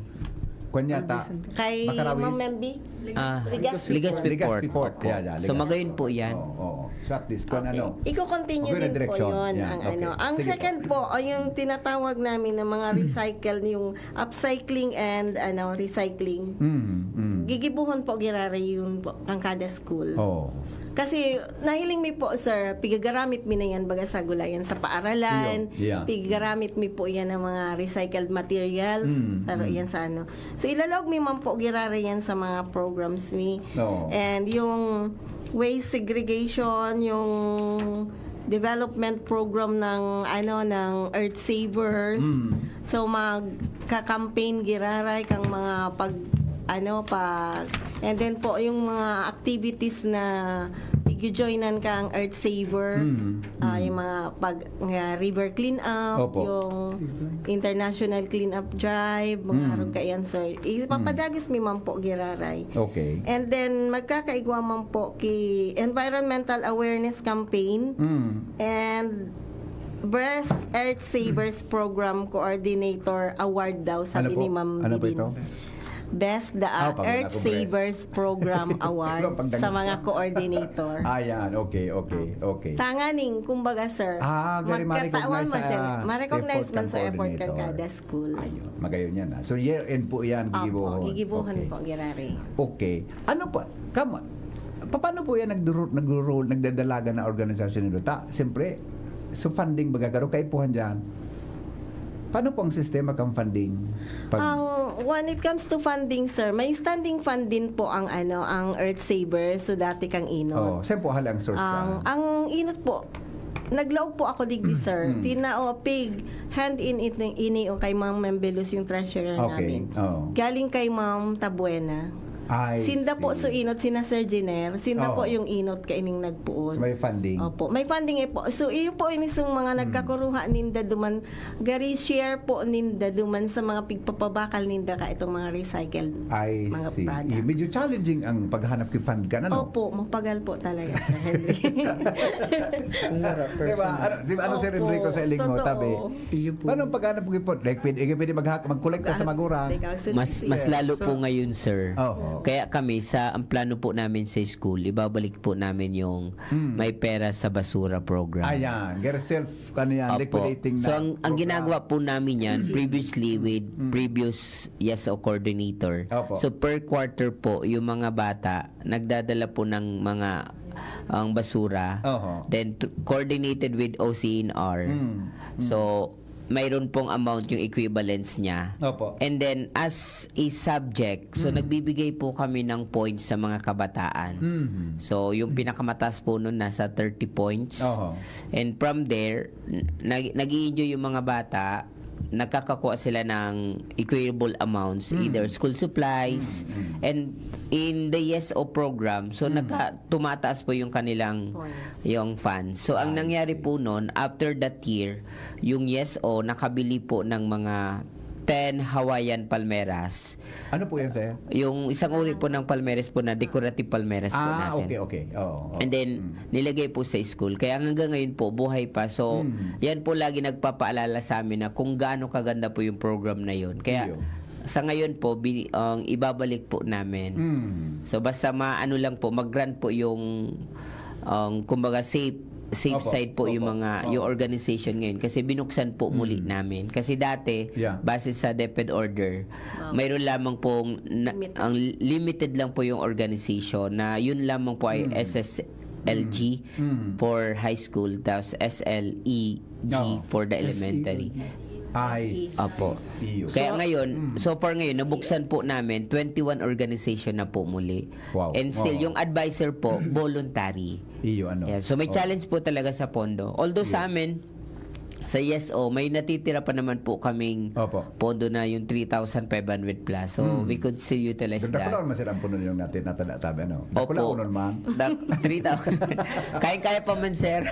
Kunyata, kay Macarawis? Ma'am Membi. Legazpi Legazpi Port. Port. Yeah, So Legazpi. magayon po yan. Oo. So at least, kung ano. Iko-continue Okay na din po direksyon. yun. Yan, Ang, okay. Ang Sige second po, yung tinatawag namin ng mga recycle, yung upcycling and recycling. Gigibuhon po girari yun po ang kada school. Oo. Kasi nahiling mi po sir, pigagaramit mi na yan baga sa gulayan sa paaralan. Yeah. Pigagaramit mi po yan ng mga recycled materials. Saro yan sa ano. So ilalog mi man po girari yan sa mga programs mi. Oo. And yung waste segregation, yung development program ng ng Earth Savers. So magka-campaign giraray kang mga pag and then po yung mga activities na joinan ka ang Earth Saver, yung mga river clean up, Opo. yung international clean up drive, mga harap ka yan sir. Ipapadagis mi man po giraray. Okay. And then magkakaigwa man po ki environmental awareness campaign and Breast Earth Savers Program Coordinator Award daw sabi ni Ma'am Ano po Didin. ito? Best the pag Earth ako breast. Savers Program Award Pagdagat sa mga ko. coordinator. Ayan, okay. Tanganing, kumbaga sir, Gari magkatawan man sir, ma-recognize ma-recognize man sa effort coordinator. kang kada school. Ayun, magayon yan. So year end po yan, gigibuhon. Opo, gigibuhan Okay. po, girari. Okay. Ano pa? Paano po yan nagdadalaga na organisasyon nito? Siyempre, so funding baga karo kay puhan dyan. Paano po ang sistema kang funding? When it comes to funding, sir, may standing fund din po ang ang Earth Saver, so dati kang inot. Saan po halang source ka? Ang inot po, naglaog po ako digdi, sir. Pig, hand in it ini o kay Ma'am Membelus yung treasurer Okay. namin. Oh. Galing kay Ma'am Tabuena. I Sinda po so see. inot sina Sir Jenner. Sinda Oo. po yung inot kaining nagpuon. So may funding. Opo, may funding po. So iyo po inisong mga nagkakuruha ninda duman gari share po ninda duman sa mga pigpapabakal ninda ka itong mga recycled I mga see. products. Medyo challenging ang paghanap ng fund ka, ano? Opo, mapagal po talaga Sir Henry. Diba, ano Sir Opo, Enrico sa Elingo, totoo. tabi? Paano paghanap ng fund? Like, pwede mag-collect ka sa magurang. Mas lalo po ngayon, sir. Oo. Kaya kami ang plano po namin sa school, ibabalik po namin yung may pera sa basura program. Ayan, get self Opo. liquidating na. So ang ginagawa po namin yan previously with previous YESO coordinator. Opo. So per quarter po yung mga bata nagdadala po ng mga ang basura. Oho. Then coordinated with OCNR. So mayroon pong amount yung equivalence niya. Opo. And then as a subject, so nagbibigay po kami ng points sa mga kabataan. So yung pinakamataas po nun nasa 30 points. Oho. And from there, nag-i-enjoy yung mga bata, nagkakakuha sila ng equitable amounts, either school supplies, and in the YESO program, so tumataas po yung kanilang yung funds. So ang nangyari po noon, after that year, yung YESO nakabili po ng mga 10 Hawaiian palmeras. Ano po yan, sir? Yung isang uri po ng palmeras po na decorative palmeras po natin. Okay. Oo. And then, nilagay po sa school. Kaya hanggang ngayon po, buhay pa. So, yan po lagi nagpapaalala sa amin na kung gaano kaganda po yung program na yun. Kaya, sa ngayon po, ibabalik po namin. So, basta maano lang po, mag-grant po yung, kumbaga, safe Opo, side po yung opo, mga yung organization ngayon kasi binuksan po muli namin kasi dati base sa DepEd order mayroon lamang pong ang limited lang po yung organization na yun lamang po ay SSLG for high school tapos SLEG for the elementary. Apo. Kaya ngayon, so far ngayon, nabuksan po namin 21 organization na po muli. Wow. And still, yung advisor po, voluntary. Yeah, so may challenge po talaga sa pondo. Although sa amin, sa YESO, may natitira pa naman po kaming pondo na yung 3,500 plus. So, we could still utilize that. Dakula naman sir ang puno yung natin natatabi, ano? Opo. Dakula unon man. 3,000. Kaya pa man, sir.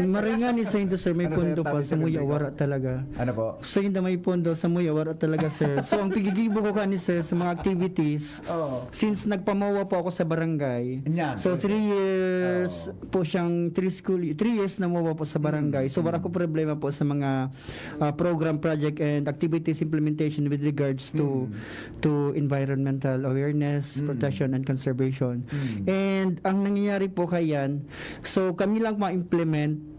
Maringan ni sa Indo, sir, may pondo pa sa Muya Wara talaga. Ano po? Sa Indo may pondo sa Muya Wara talaga, sir. So ang pigigibo ko kani, sir, sa mga activities, since nagpamawa po ako sa barangay, so 3 years po siyang 3 years na mawa po sa barangay. So wala ko problema po sa mga program, project and activities implementation with regards to environmental awareness, protection and conservation. And ang nangyayari po kayan, so kami lang ma-implement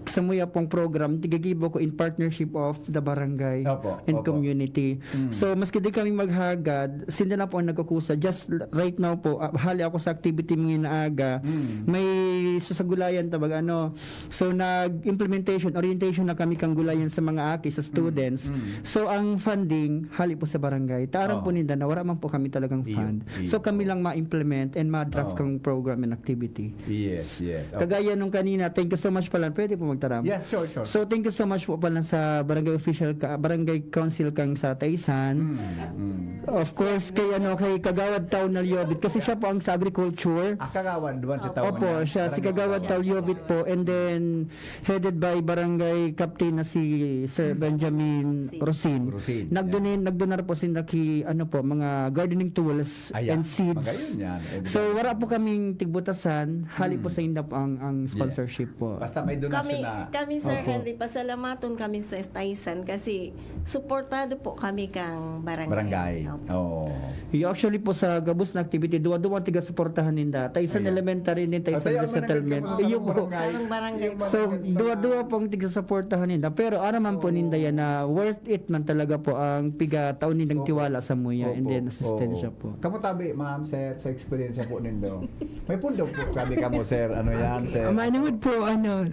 sa muya pong program, tigagibo ko in partnership of the barangay and community. So, maski di kami maghagad, sinda na po ang nagkukusa. Just right now po, hali ako sa activity mga inaaga, may susagulayan tabag ano. So, nag-implementation, orientation na kami kang gulayan sa mga aki, sa students. So, ang funding, hali po sa barangay. Taarang po ninda na, wala man po kami talagang fund. So, kami lang ma-implement and ma-draft kang program and activity. Yes. Kagaya nung kanina, thank you so much pala. Pwede po magtaram. Yeah, sure. So thank you so much po pala sa barangay official barangay council kang sa Taysan. Of course kay Kagawad Taw Nalyobit kasi siya po ang sa agriculture. Kagawad duwan si Taw. Opo, siya si Kagawad Taw Nalyobit po, and then headed by barangay captain na si Sir Benjamin Rosin. Nagdonar po sila mga gardening tools and seeds. So wala po kaming tigbutasan, hali po sa inda po ang sponsorship po. Basta may donasyon Kami Sir Henry, pasalamaton kami sa Taysan kasi suportado po kami kang barangay. Actually po sa gabos na activity, duwa-duwa tiga suportahan ninda. Taysan Elementary din, Taysan Settlement. Iyo po. Barangay. So duwa-duwa pong tiga suportahan ninda. Pero araman po ninda yan na worth it man talaga po ang piga taon nindang tiwala sa muya and then assistensya po. Kamu tabi, ma'am, sir, sa experience po nindo. May pundo po, sabi ka mo, sir, ano yan, sir? Manungod po,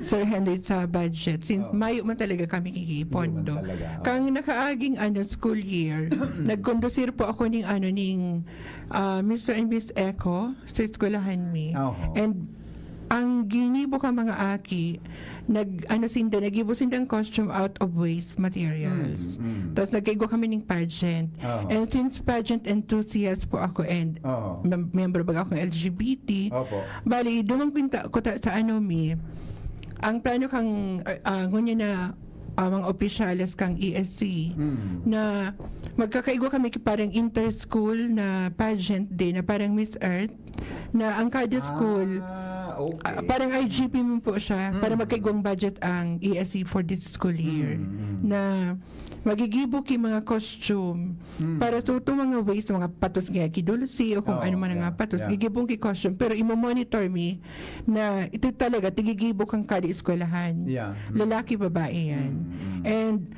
Sir Henry, sa budget. Since Mayo man talaga kami kikipondo. Kang nakaaging school year, nagkondusir po ako ning Mr. and Miss Echo sa eskwelahan mi. And ang ginibo ka mga aki, nagibo sindang costume out of waste materials. Tapos nagkaigo kami ng pageant. And since pageant enthusiast po ako and member ba ako ng LGBT, bali, dumangpinta ko sa ang plano kang ngunya na mga opisyales kang ESC na magkakaigo kami parang inter-school na pageant din na parang Miss Earth na ang kada school parang IGP mo po siya para magkaigwang budget ang ESC for this school year na Magigibo ki mga costume para sa ito mga ways, mga patos nga kidulsi o kung ano man nga patos, gigibong ki costume. Pero imo-monitor mi na ito talaga, tigigibo kang kada eskwelahan. Lalaki, babae yan. And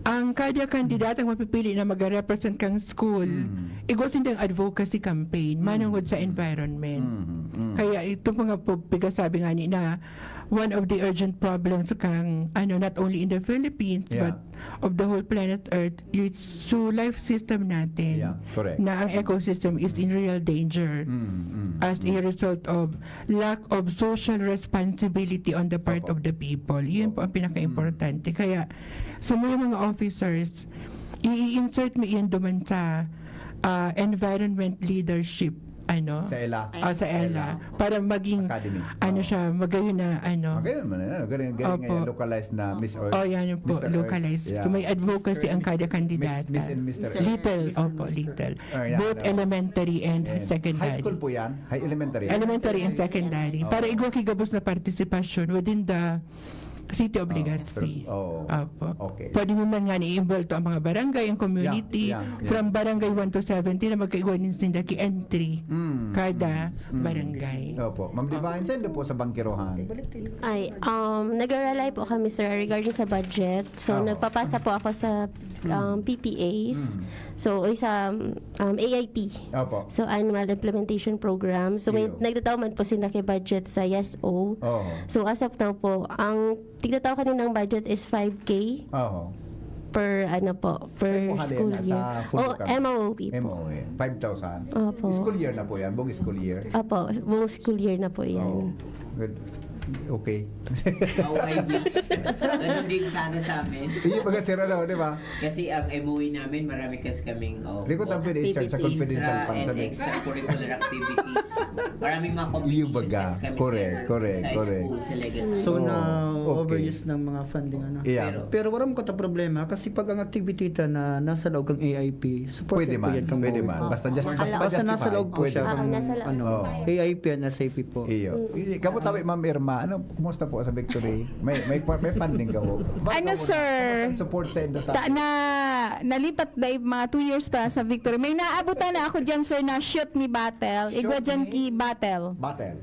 ang kada kandidatang mapipili na mag-represent kang school, igwasin ng advocacy campaign, manungod sa environment. Kaya ito mga sabi nga ni na one of the urgent problems kang not only in the Philippines but of the whole planet Earth, it's so life system natin na ang ecosystem is in real danger as a result of lack of social responsibility on the part of the people. Yun po ang pinaka-importante. Kaya sa mga officers, i-insert mo yan duman sa environment leadership sa ELA. Sa ELA. Para maging, Academy. siya, magayon na, Magayon man, galing localized na Miss Earth. yan po, Mr. Earth. localized. So may advocacy ang kada kandidata. Miss and Mr. Earth. Little, little. Both elementary and secondary. High school po yan? High elementary? Elementary and secondary. Para igwa kigabos na participation within the city of Legazpi. Okay. Pwede mo man nga i-involve to ang mga barangay, ang community, from barangay 1 to 70 na magkaigwanin sila ki-entry kada barangay. Opo. Ma'am Divine, sendo po sa bangkirohan? Ay, nag-rely po kami, sir, regarding sa budget. So, nagpapasa po ako sa PPAs. So, sa AIP. Opo. So, Annual Implementation Program. So, may nagtatawman po sila kay budget sa YESO. So, as of now po, ang tigtataw kaninang budget is 5K per school year. MOOP po. MOOP. 5,000. Opo. School year na po yan? Buong school year? Opo, buong school year na po yan. Good. Okay. I wish. Ganun din sana sa amin. Iyo mga sira daw, di ba? Kasi ang MOE namin, marami kasi kaming Likod ang PDHR sa confidential funds. and extracurricular activities. Maraming mga Iyo competitions baga. kasi kami Correct. sa school sa Legacy. So na okay. overuse ng mga funding Yeah. Pero wala mo kata problema kasi pag ang activity ta na nasa loob ng AIP, support Pwede man. Pwede man. Basta Basta nasa loob po siya. nasa loob. AIP and SAP po. Iyo. Kamu tabi Ma'am Irma, kumusta po sa Victory? May funding ka po? Sir? Support sa Indota. Nalipat na mga 2 years pa sa Victory. May naabutan na ako dyan, sir, na shoot me battle. Igwa dyan ki battle. Battle.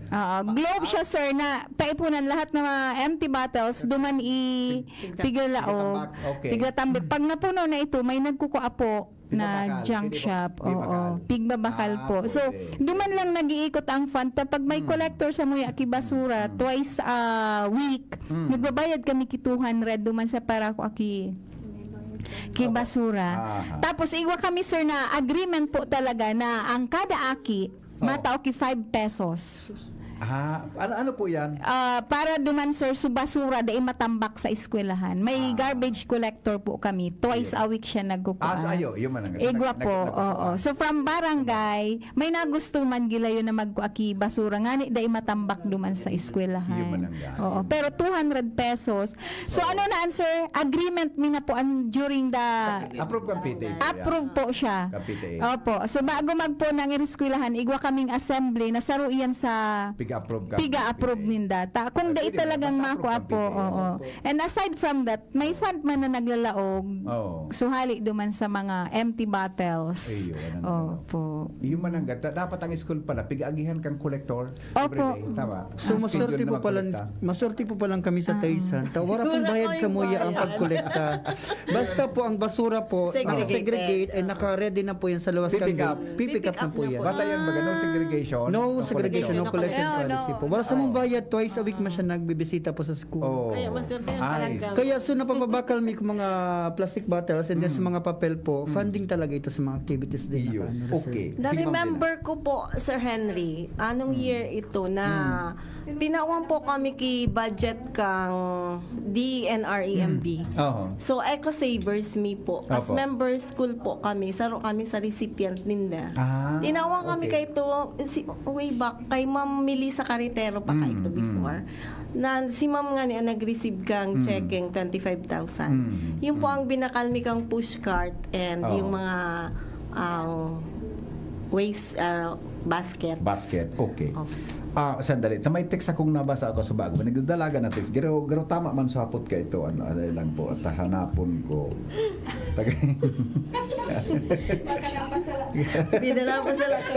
Globe siya, sir, na paipunan lahat ng mga empty battles, duman tigalaog. Okay. Tiglatambik. Pag napuno na ito, may nagkukuapo na Pigbabakal. junk shop. Pigbabakal po. So, pwede. duman lang nag-iikot ang fund. Pag may collector sa Muya Basura, twice a week, nagbabayad kami ki 200 duman sa para ko aki basura. Tapos iwa kami, sir, na agreement po talaga na ang kada aki matao ki 5 pesos. Ano po yan? Para duman, sir, sa basura dahil matambak sa eskwelahan. May garbage collector po kami. Twice a week siya nagkukuha. Yun man ang Igwa po, oo. So from barangay, may nagusto man gila yun na magkuaki basura. Nga dahil matambak duman sa eskwelahan. Yun man ang yan. Oo. Pero 200 pesos. So ano na, sir? Agreement mi na po during the... Approve kang PTA. Approve po siya. Kang PTA. Opo. So bago magpo ng eskwelahan, igwa kaming assembly na saruian sa... Piga-approve ninda. Kung dai talagang makuha po. And aside from that, may fund man na naglalaog. Suhali duman sa mga empty bottles. Opo. Yung man ang gata. Dapat ang school pala, piga-agihan kang collector. Opo. Tama. So maswerte po palang kami sa Taysan. Wala pong bayad sa Muya ang pagkolekta. Basta po ang basura po naka-segregate ay naka-ready na po yan sa luwas kami. Pipick up na po yan. Bata yan baga, no segregation? No segregation, no collection policy po. Wala sa mong bayad, twice a week man siya nagbibisita po sa school. Kaya maswerte yan talaga. Kaya so napapabakal mi mga plastic bottles and then sa mga papel po, funding talaga ito sa mga activities din. Okay. Na-remember ko po, Sir Henry, anong year ito na pinawang po kami ki budget kang DNREMB. So, Eco Savers Me po. As member school po kami, saro kami sa recipient ninda. Tinawang kami kay ito, way back, kay Ma'am Melissa Caritero pa kay ito before. Na si Ma'am nga niya nag-receive kang checking 25,000. Yung po ang binakalmi kang push cart and yung mga waste basket. Basket, okay. Okay. Sandali. May text akong nabasa ako sa bago. Nagdadalaga na text. Gero tama man sa hapot ka ito. Ano lang po. At hanapon ko. Binara pa sila ko.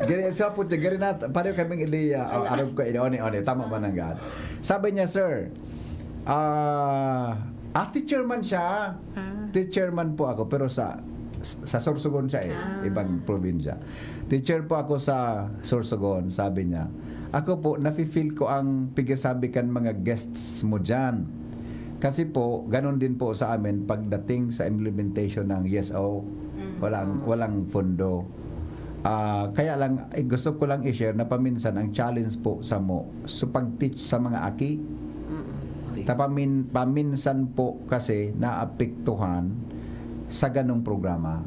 Gari sa hapot niya. Gari na. Pareho kaming ideya. Arab ko. One. Tama man ang gaan. Sabi niya, sir, teacher man siya. Teacher man po ako. Pero sa Sorsogon siya ibang probinsya. Teacher po ako sa Sorsogon, sabi niya. Ako po, nafe-feel ko ang pigasabikan mga guests mo dyan. Kasi po, ganun din po sa amin pagdating sa implementation ng YesO, walang pondo. Kaya lang, gusto ko lang i-share na paminsan ang challenge po sa mo so pag-teach sa mga aki. Paminsan po kasi naapektuhan sa ganong programa.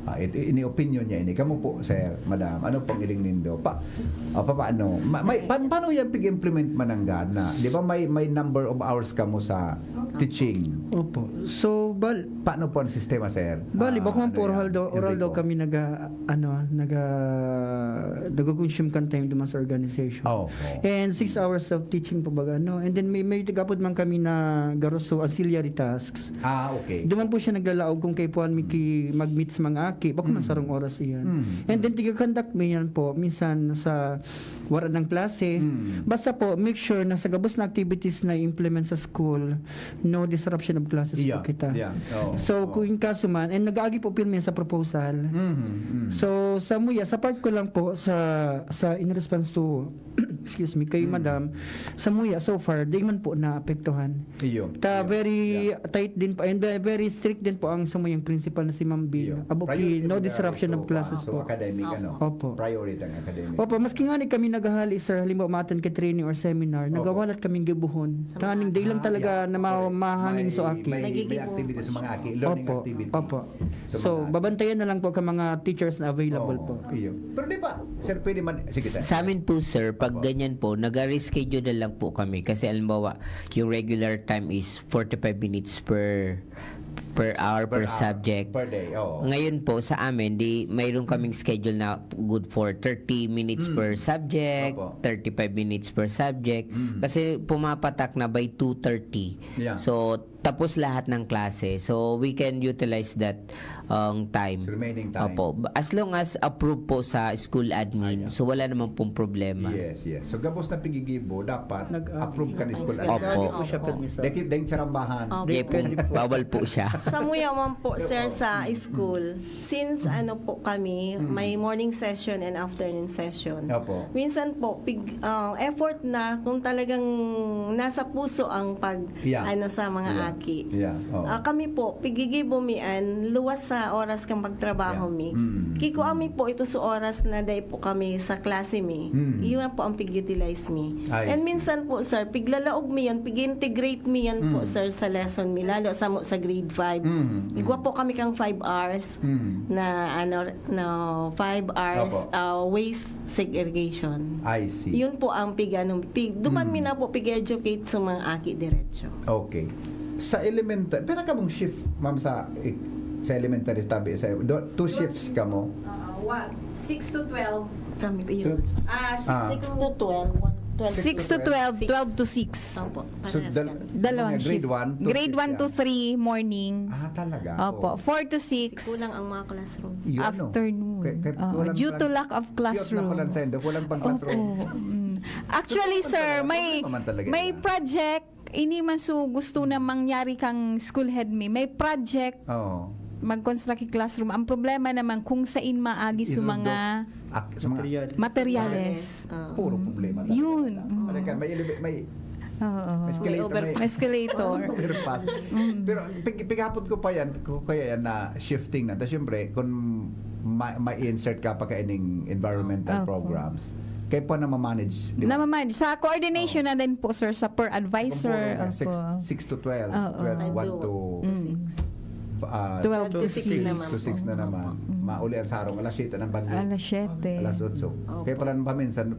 Ini-opinion niya ini. Kamu po, sir, madam, ano pong iling nindo? Paano? Paano yan pig-implement man ang gana? Di ba may number of hours kamo sa teaching? Opo. So, paano po ang sistema, sir? bali, bako man po oral daw Enrico? kami nag-consume kan time duman sa organization. And 6 hours of teaching po baga, no? And then may tigapod man kami na garoso ancillary tasks. Okay. Duman po siya naglalaog kung kay puan miki mag-meet sa mga aki. Bako man sarong oras iyan. And then tiga-conduct mo yan po minsan sa wara ng klase. Basta po, make sure na sa gabos na activities na implement sa school, no disruption of classes po kita. So, kung kaso man, and nag-aagi po pirmi sa proposal. So, sa part ko lang po sa in response to excuse me, kay madam, sa muya so far, di man po naapektuhan. Very tight din po, and very strict din po ang sa muyang principal na si Ma'am B. No disruption of classes po. Academic, Opo. Priority ang academic. Opo, maski nga ni kami naghahali, sir, halimbawa matan kay training or seminar, nagawalat kaming gibuhon. Taning day lang talaga na mahangin so aki. May activity sa mga aki, learning activity. Opo. So, babantayan na lang po ka mga teachers na available po. Pero di ba, sir, pwede man, sige sir. Sa amin po, sir, pag ganyan po, nag-reschedule na lang po kami. Kasi alimbawa, yung regular time is 45 minutes per hour, per subject. Per day, Ngayon po, sa amin, mayroon kaming schedule na good for 30 minutes per subject, 35 minutes per subject. Kasi pumapatak na by 2:30. So, tapos lahat ng klase. So, we can utilize that time. Remaining time. Opo. As long as approved po sa school admin. So, wala naman pong problema. Yes. So, gabos na pigigibo, dapat approve ka ni school. Opo. Dahil charambahan. Hindi po, bawal po siya. Sa muya man po, sir, sa school, since po kami, may morning session and afternoon session. Minsan po, effort na kung talagang nasa puso ang sa mga aki. Kami po, pigigibo mian, luwas sa oras kang magtrabaho mi. Kiko ami po ito sa oras na day po kami sa klase mi. Iyon po ang pig-utilize mi. And minsan po, sir, piglalaog mi yan, pig-integrate mi yan po, sir, sa lesson mi, lalo sa grade 5. Igwa po kami kang 5 hours na 5 hours waste segregation. I see. Yun po ang duman mi na po pig-educate sa mga aki diretso. Okay. Sa elementary, pero ka mong shift, ma'am, sa elementary tabi, sa 2 shifts ka mo? 6 to 12. Kami po yun. 6 to 12. 6 to 12, 12 to 6. Opo. So, Dalawang grade shift. 1 Grade 1 to 3 morning. Talaga? Opo. 4 to 6 Kulang ang mga classrooms. afternoon. Due to lack of classrooms. Kulang pang classroom. Actually, sir, may project. Ini man gusto na mangyari kang school head may project. Mag-construct yung classroom. Ang problema naman kung saan maagi sa mga materyales. Puro problema. Yun. May escalator. Pero pigapon ko pa yan, kaya yan na shifting na. Tapos syempre, kung ma-insert ka pa kaining environmental programs, kayo po na ma-manage. Na-manage. Sa coordination na din po, sir, sa per advisor. 6 to 12. 1 to 12 to 6 naman. to 6 na naman. Mauli ang sarong. Alas 7 ng bagyo. Alas 7. Alas 8. Kaya pala paminsan,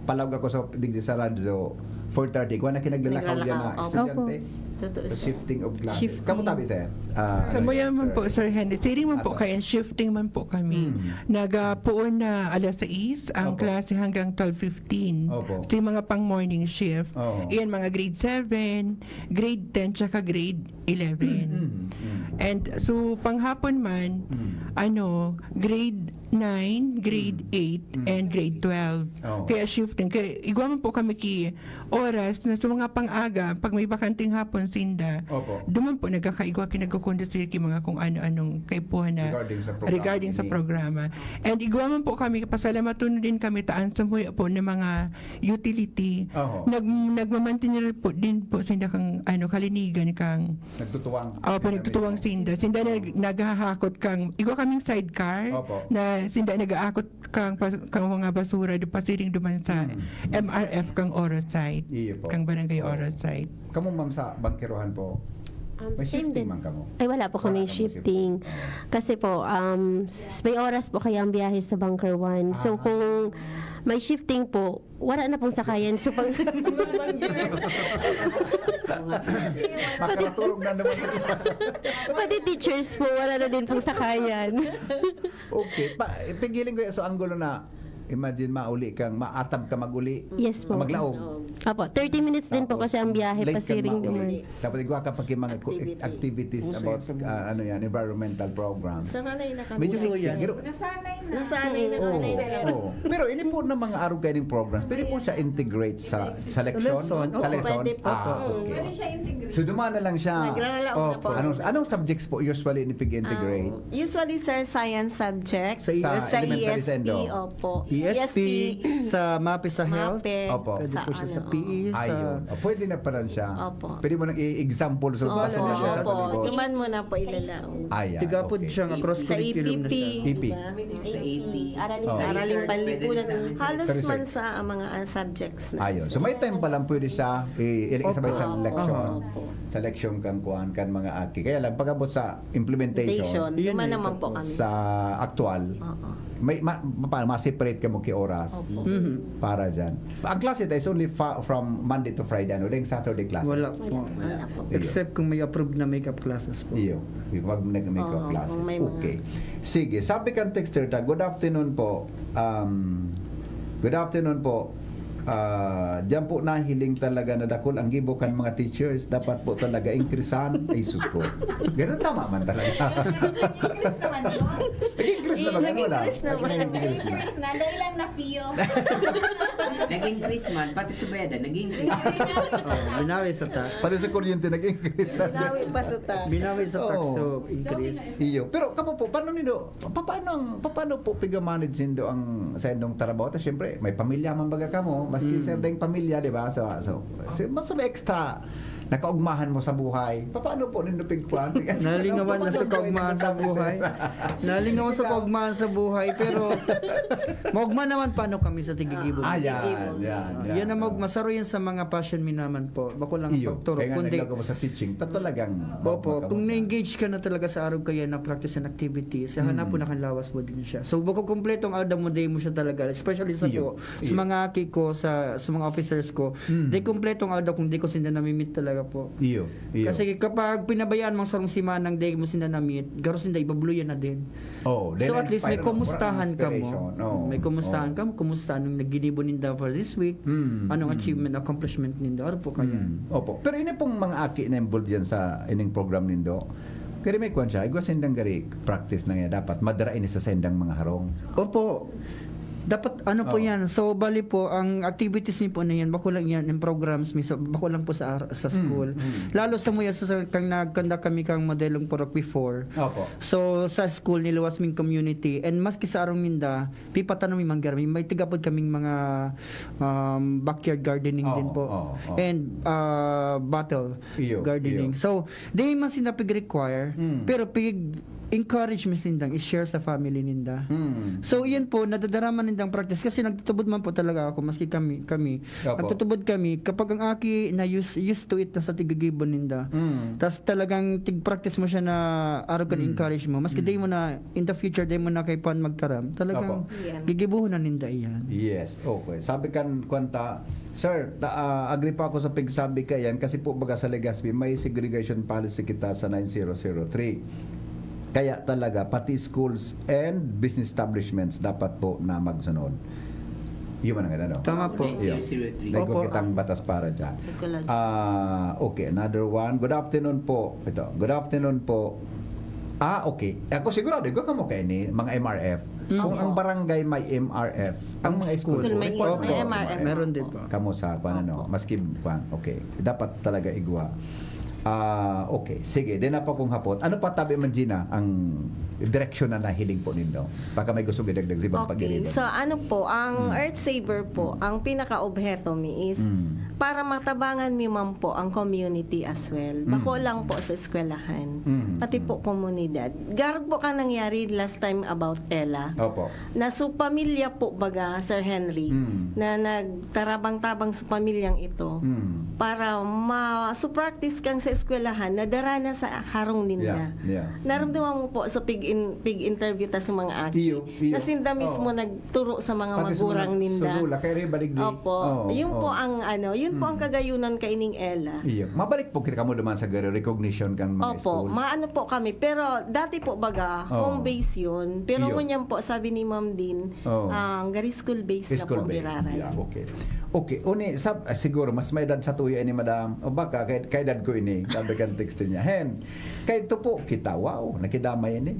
palawag ako sa digdi sa radyo, 4:30. Kung na kinaglalakaw yan na Naglalakaw. estudyante. Totoo, So, sir. shifting of classes. Shifting. Kamu tabi, sir? Sa maya man po, Sir Henry. Siri man po Ato. kaya shifting man po kami. Nagapuon na alas 6 ang Opo. klase hanggang 12:15. Opo. Sa mga pang morning shift. Oo. Iyan mga grade 7, grade 10, tsaka grade 11. And so panghapon man, grade 9, grade 8, and grade 12. Oo. Kaya shifting. Kaya igwa man po kami ki oras na sa mga pang-aga, pag may bakanting hapon sinda, Opo. duman po nagkakaigwa kinagkukundat sila ki mga kung ano-anong kaipuhan na Regarding sa programa. And igwa man po kami, pasalamaton din kami taan sa muya po ng mga utility. Oo. Nagmamantinil po din po sinda kang kalinigan kang Nagtutuwang. nagtutuwang sinda. Sinda naghahakot kang, igwa kaming sidecar Opo. na sinda nag-aakot kang mga basura do pasiring duman sa MRF kang Orosite. Iyo po. Kang barangay Oo. Orosite. Kamu, ma'am, sa bangkirohan po, may Same shifting din. man kamo? Ay, wala po Wala kami kamo shifting. Kasi po, may oras po kaya ang biyahe sa Bunker 1. So, kung may shifting po, wala na pong sakayan. So, pag... Makaratulog na naman sa Pati teachers po, wala na din pong sakayan. Okay. Pigiling ko yung so anggulo na imagine mauli kang maatab ka maguli. Yes po. Maglaog. Apo, 30 minutes din po kasi ang biyahe Late pa kang siring mauli. duman. Tapos igwa ka pa kay mga activities about environmental programs. Sanay na kami. Medyo Uso higpit. yan. Pero Nasanay na. Nasanay na Oo, kami. oo. Pero ini po na mga araw kayong programs, pwede po siya integrate sa lesson? Lesson. Sa Oo, lessons? pwede po. Pwede Okay. siya integrate. So dumana lang siya. Nagralaog na po. Anong subjects po usually inipig-integrate? Usually, sir, science subject. Sa Sa elementary ESP, sendo. opo. ESP, sa MAPE sa health. MAPE, Opo. Pwede po siya sa ano, PE, sa... Ayun. Pwede na pa rin siya. Opo. Pwede mo nang i-example sa Opo, basa na siya sa opo. palibot. Tuman mo na po ilalaong. Ayan. Tigapod okay. siyang across Sa curriculum na EPP. siya. EP. Sa AP. Aralin Oh. sa Araling research. panlipunan. Halos Sa research. man sa mga subjects na. Ayun. So may time pa lang pwede siya i-sabay sa Opo. lection. Opo. Sa lection kang kuhan kan mga aki. Kaya lang pagabot sa implementation Yun Tuman eh, naman po kami. sa actual, Oo. may ma-separate ka mo ki oras para dyan. Ang klase tayo is only from Monday to Friday. Ano? Dahil Saturday classes. Wala po. Wala po. Except kung may approved na makeup classes po. Iyo. Wag nag-makeup Oo, classes. kung may mga- Okay. Sige. Sabi kang texter ta, good afternoon po. Good afternoon po. Diyan po nahiling talaga na dakol ang gibukan mga teachers. Dapat po talaga increasean. Ay, sus ko. Ganun tama man talaga. Nag-increase naman yun. Nag-increase naman. Ano na? Nag-increase naman. Nag-increase na. Dahil lang na-feel. Nag-increase man, pati sa beda, nag-increase. Binawi sa tax. Pati sa kuryente nag-increase. Binawi pa sa taas. Binawi sa tax, Oo. so increase. Iyo. Pero kamo po, paano po piga-manage nindo ang sa indong trabaho? Tapos syempre, may pamilya man baga kamo, maski sa ding pamilya, di ba? So mas may extra nakaugmahan mo sa buhay. Paano po nindo pigkuan? Nalingawan na sa kaugmahan sa buhay. Nalingawan sa kaugmahan sa buhay, pero maugma naman paano kami sa tigigibon. Yan. Yan ang masaro yan sa mga passion mi naman po. Bako lang Iyo. pagturo. Kaya nga Kundi, naglago mo sa teaching, talagang opo, makamot kung na. na-engage ka na talaga sa araw kaya na practice and activities, hanap po na kan lawas mo din siya. So, bako kumpletong araw mo day mo siya talaga. Especially sa Iyo. ko, sa mga aki ko, sa mga officers ko, di kumpletong araw kung di ko sinda namimit talaga po. Iyo. Kasi kapag pinabayaan mong sarong simanang day mo sinda namit, garo sinda ibabluyan na din. Oh, then So at least may inspire mo. kumustahan ka Inspiration. mo. Oh. May kumustahan ka mo. Kumusta anong naginibo ninda for this week? Anong achievement, accomplishment ninda? Ano po kaya? Opo. Pero ini pong mga aki na involved yan sa ining program nindo. Kaya may kwan siya, igwa sendang gari practice na nga dapat madara ini sa sendang mga harong. Opo. Dapat ano po Oo. yan. So bali po ang activities mi po na yan bako lang yan, yung programs mi bako lang po sa school. Lalo sa muya sa kang nagkanda kami kang modelong porok before. Opo. So sa school niluwas ming community and maski sa arong minda pipatano mi manggar may tigapod kaming mga backyard gardening Oo, din po. oo. And bottle Iyo, gardening. iyo. So di man sinapig require pero pig encourage Miss Nindang i-share sa family ninda. So yun po, nadadarama nindang practice kasi nagtutubod man po talaga ako maski kami Opo. nagtutubod kami kapag ang aki na used to it na sa tigagibon ninda. Tas talagang tig-practice mo siya na araw kan encourage mo maski day mo na in the future day mo na kay pan magtaram talagang gigibuhon na ninda iyan. Yes, okay. Sabi kan kwanta, sir, agree pa ako sa pigsabi ka yan kasi po baga sa Legazpi may segregation policy kita sa 9003. Kaya talaga pati schools and business establishments dapat po na magsunod. Yun man ang ano. Tama po. 9003. Nagko Opo. kitang batas para dyan. Okay, another one. Good afternoon po. Ito. Good afternoon po. Okay. Ako sigurado, ikaw kamo kayo ni mga MRF. Kung ang barangay may MRF, ang mga school po, may opo, MRF. Meron din po. Kamo sa panano, maski okay. Dapat talaga igwa. Okay. Sige, din na pa kong hapot. Ano pa tabi man Gina ang direksyon na nahiling po ninyo? Baka may gusto gidagdag si Bang Okay, Pagiridan. so ano po, ang Earth Saver po, ang pinaka-obheto mi is para matabangan mi man po ang community as well. Bako lang po sa eskwelahan. Pati po komunidad. Garag po ka nangyari last time about Ella. Opo. Na su pamilya po baga, Sir Henry, na nagtarabang-tabang sa pamilyang ito para ma-practice kang sa eskwelahan na darana sa harong ninda. Yeah. Naramdaman mo po sa pig-interview ta sa mga aki. Iyo. Na sinda mismo nagturo sa mga Pati sa magurang mga ninda. sulula, kaya rin baligdi. Opo. Yun po ang yun po ang kagayunan kay ining Ella. Iyo. Mabalik po kita mo duman sa recognition kan mga Opo, school. maano po kami. Pero dati po baga, home base yun. Pero Iyo. ngunyan po, sabi ni Ma'am Din, ang gari school base na po School based. giraran. Yeah, okay. Okay, uni siguro mas may edad sa tuyo ini madam. O baka kay edad ko ini, sabi kan text niya. Hen, kay to po kita, wow, nakidamay ini.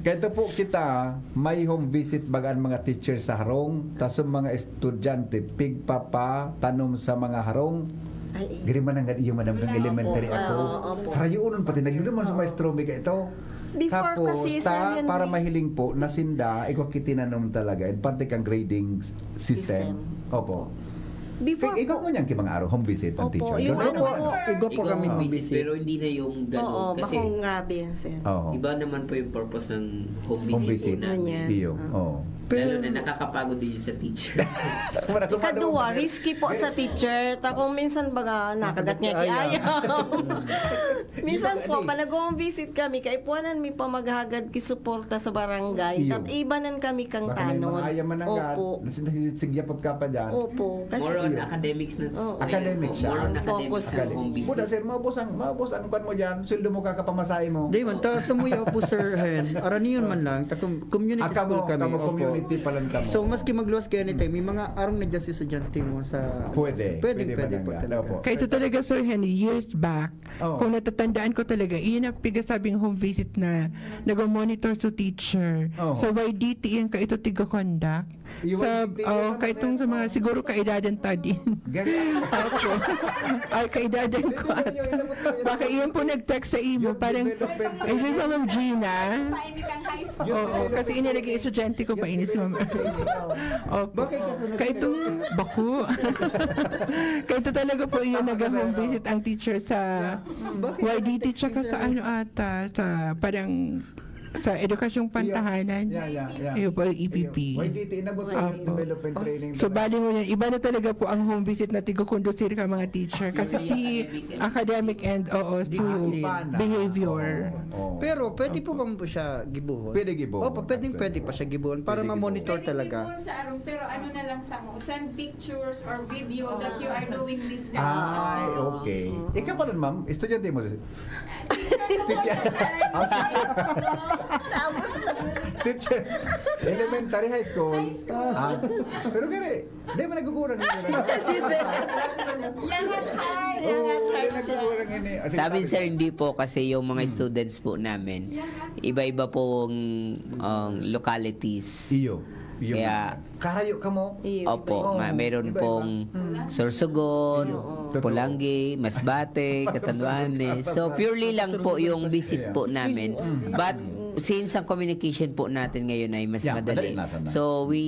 Kay to po kita may home visit bagaan mga teacher sa harong, tas yung mga estudyante pigpapa tanom sa mga harong. Ay, Giri man ang iyo madam kang elementary ako. Opo. Harayunon pati nagluluman sa maestro mi ka ito. Before Tapos, kasi, Sir Henry, para mahiling po, nasinda, ikaw kitinanom talaga, in parte kang grading system. Opo. Before Ikaw po, po niyan kimang araw, home visit ang Opo, teacher. yung Ganun ano po. po, Igo po kami Ikaw home visit, visit. pero hindi na yung oo, gano'n. Kasi bakong grabe yan, sir. Oo. iba naman po yung purpose ng home Home visit, visit. po namin. Ganyan. Iyo. Oo. Lalo na nakakapagod din yun sa teacher. Ikaduwa, risky po sa teacher. Kung minsan baga nakagat niya kiaya. Minsan po, pa nag-home visit kami, kaipuanan mi pa maghagad kisuporta sa barangay. Iyo. At ibanan kami kang Baka may tanod. mga ayaw man agad. Opo. Sigyapot ka pa dyan. Opo. Kasi More on academics na. Oo. Academic siya. More on Focus academics na. ng home visit. Buda sir, maubos ang kwan mo dyan. Sweldo mo kakapamasahe mo. Di man, ta sumuya po Sir Hen. Araniyon man lang, ta community school kami. Kamo Opo. community pala kamo. So maski magluwas kayo anytime, may mga arong na dyan si estudyante mo sa... Pwede Pwede po man talaga. Opo. Kaya ito talaga, Sir Henry, years back, Oo. kung natatandaan ko talaga, iyon ang pigasabing home visit na nag-monitor sa teacher. Oo. Sa YDT, yan ka ito tiga-conduct. Yung Sa, YDT, yan naman, kaitong sa mga, siguro kaidadan ta din. Ganyan. Ako. Ay, kaidadan ko at. Baka iyon po nag-text sa imo. Parang, ay, di ba, Ma'am Gina? Paini kang high school. Oo, kasi inilagay estudyante ko pa ini si Ma'am. Opo. Kaitong bako. Kaito talaga po yun nag-home visit ang teacher sa YDT tsaka sa ano ata, sa parang sa edukasyong pantahanan. Yeah. Iyo po, EPP. YDT, inabot ko yung Opo. development training. So bali mo yan, iba na talaga po ang home visit na tigo-conducir ka mga teacher kasi si academic and to behavior. Oo. Pero pwede po ba po siya gibuhon? Pwede gibuhon. Opo, pwede pa siya gibuhon para Pwede ma-monitor Pwede talaga. gibuhon sa arong, pero ano na lang sa mo, send pictures or video that you are doing this kind Ay, okay. Ikaw pa nun, ma'am, estudyante mo. Teacher, elementary, high school. Pero gani, di ba nagkukurang yun? Yangat hard. Nagkukurang yun eh. Sabi sir, hindi po kasi yung mga students po namin, iba-iba pong localities. Iyo. Kaya, Karayo ka mo. opo, meron pong Sorsogon, Pulangi, Masbate, Catanduanes. So, purely lang po yung visit po namin. But, since ang communication po natin ngayon ay mas Yeah, madali. madali na. So we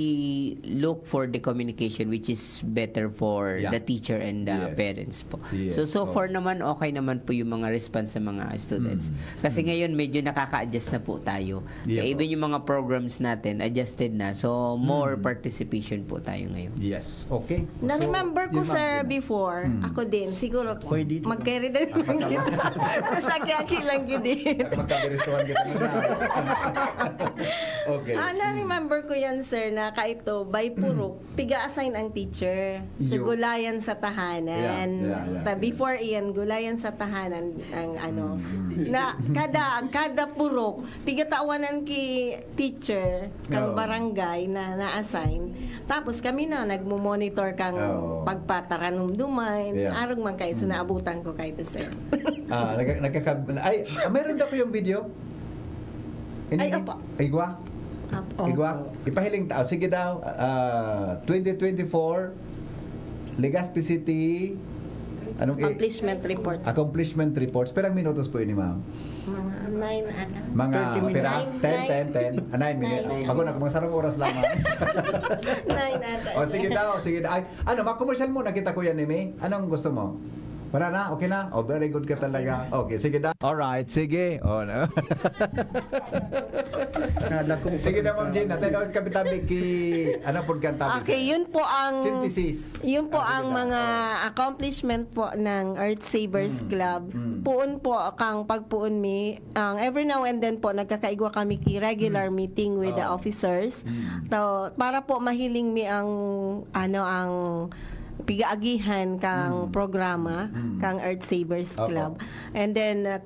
look for the communication which is better for Yeah. the teacher and the Yes. parents po. Yes. So far naman okay naman po yung mga response sa mga students. Kasi ngayon medyo nakaka-adjust na po tayo. Yeah, Kaya po. even yung mga programs natin adjusted na. So more participation po tayo ngayon. Yes. Okay. Na-remember ko, yun, ma'am, sir, Gina. before, ako din, siguro, Pwede din. mag-carry din lang yun. Masaki-aki lang yun din. Magkabiristuhan kita muna. Okay. Na-remember ko yan, sir, na kaito, by purok, piga-assign ang teacher. Sa Yo. gulayan sa tahanan. Yeah. Before iyan, gulayan sa tahanan, ang ano, na kada purok, pigatawanan ki teacher, kang Oo. barangay na na-assign. Tapos kami na, nagmo-monitor kang Oo. pagpataranumduman. Yeah. Arog man kayo, so naabutan ko kayo, sir. Meron daw ko yung video. Ay, opo. Igwa? Igwa? Ipahiling tao. Sige daw, 2024, Legazpi City, Accomplishment report. accomplishment reports. Perang minutos po ini, ma'am? Mga 9 ata. Mga 30 minutes. pera? 10. 9 minutes. Nine. Ako na, kung mga sarong oras lang. 9 ata. O, sige daw, sige daw. Ay, ano, mag-commercial mo, nakita ko yan, Amy. Anong gusto mo? Wala na? Okay na? Oh, very good ka talaga. Okay, sige daw. Alright, sige. Oh, no. Sige na, Ma'am Jean. Natin daw kapitabi ki... Ano po kang tabi? Okay, yun po ang Synthesis. Yun po Ah, ang sige na. mga accomplishment po ng Earth Savers Club. Puon po kang pagpuon mi. Every now and then po nagkakaigwa kami ki regular meeting with the officers. So, para po mahiling mi ang ang pigaagihan kang programa kang Earth Savers Opo. Club. And then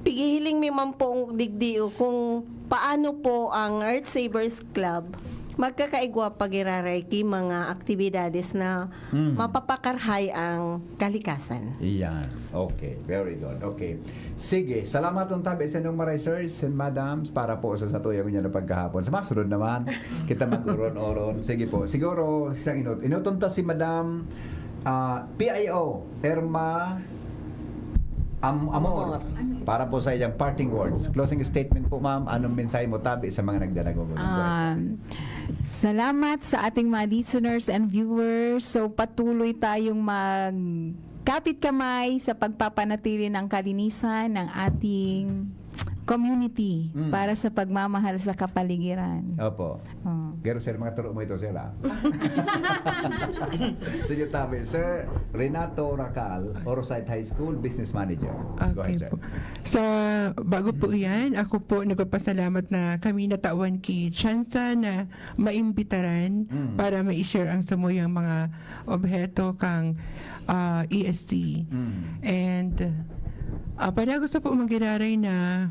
pigihiling mi man pong digdio kung paano po ang Earth Savers Club magkakaigwa pagiraray ki mga aktibidades na mapapakarhay ang kalikasan. Iyan. Okay. Very good. Okay. Sige. Salamat ng tabi sa inyong maray sirs and madams para po sa tuyang niya na pagkahapon. Sa masunod naman, kita mag-uron-uron. Sige po. Siguro, isang inutunta si Madam PIO, Irma Amor. Para po sa iyang parting words. Closing statement po, ma'am. Anong mensahe mo tabi sa mga nagdalago? Salamat sa ating mga listeners and viewers. So patuloy tayong magkapit kamay sa pagpapanatili ng kalinisan ng ating community para sa pagmamahal sa kapaligiran. Opo. Oh. Gero sir, mga turo mo ito sir ah. Sige tabi. Sir Renato Racal, Orosite High School Business Manager. Go ahead, Okay sir. po. Sa bago po yan, ako po nagpapasalamat na kami natawan ki Chansa na maimbitaran para ma-share ang samuyang mga obheto kang EST. And para gusto po magiraray na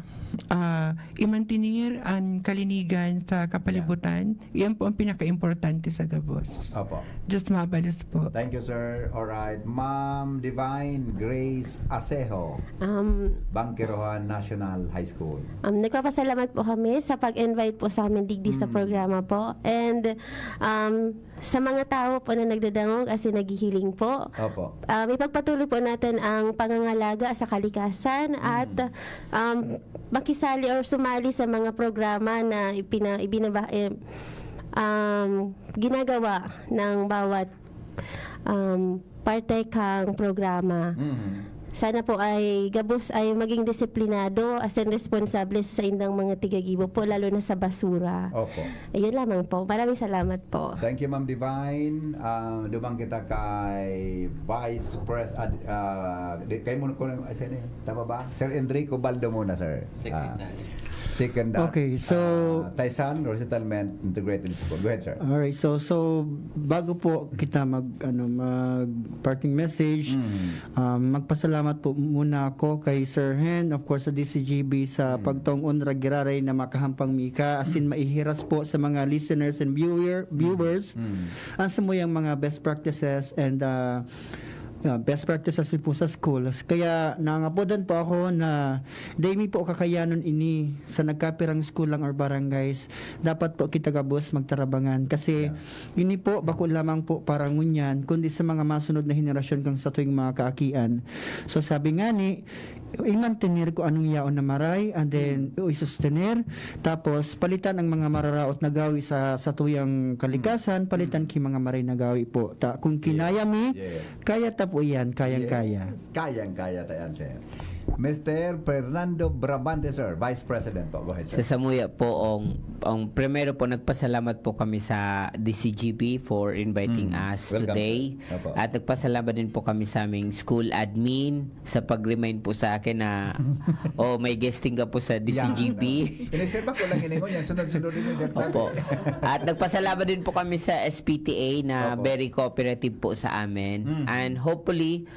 imantinir ang kalinigan sa kapalibutan. Yan po ang pinaka-importante sa Gabos. Opo. Just mabalos po. Thank you, sir. Alright. Ma'am Divine Grace Asejo, Bangkirohan National High School. Nagpapasalamat po kami sa pag-invite po sa amin digdi sa programa po. And sa mga tao po na nagdadangog as in naghihiling po. Opo. Ipagpatuloy po natin ang pangangalaga sa kalikasan at makisali or sumali sa mga programa na ginagawa ng bawat parte kang programa. Sana po ay Gabos ay maging disiplinado as in responsable sa indang mga tigagibo po, lalo na sa basura. Opo. Ayun lamang po. Maraming salamat po. Thank you, Ma'am Divine. Dumang kita kay Vice President, kay mo tama ba? Sir Enrico Baldo muna, sir. Second. Okay, so Taisan or Settlement Integrated School. Go ahead, sir. Alright, so bago po kita mag parting message, magpasalamat po muna ako kay Sir Hen, of course sa DCGB sa pagtong unra giraray na makahampang mika asin maihiras po sa mga listeners and viewers ang samuyang mga best practices and best practices po sa schools. Kaya nangapodan po ako na dahil po kakayanon ini sa nagkapirang school lang or barangays, dapat po kita Gabos magtarabangan. Kasi ini po, bako lamang po para ngunyan, kundi sa mga masunod na henerasyon kang sa tuwing mga kaakian. So sabi nga ni, i-mantenir ko anong yaon na maray and then i-sustenir tapos palitan ang mga mararaot na gawi sa tuyang kalikasan, palitan ki mga maray na gawi po. Kung kinaya mi, kaya ta po yan, kayang-kaya. Kayang-kaya tayan, sir. Mr. Fernando Brabante, sir, Vice President po. Go ahead, sir. Sa Samuya po, ang primero po, nagpasalamat po kami sa DCGP for inviting us Welcome, today. sir. Opo. At nagpasalamat din po kami sa aming school admin sa pag-remind po sa akin na may guesting ka po sa DCGP. Inisip ba ko lang iningon yan? Sunod-sunod din yung sir. Opo. At nagpasalamat din po kami sa SPTA na Opo. very cooperative po sa amin. And hopefully,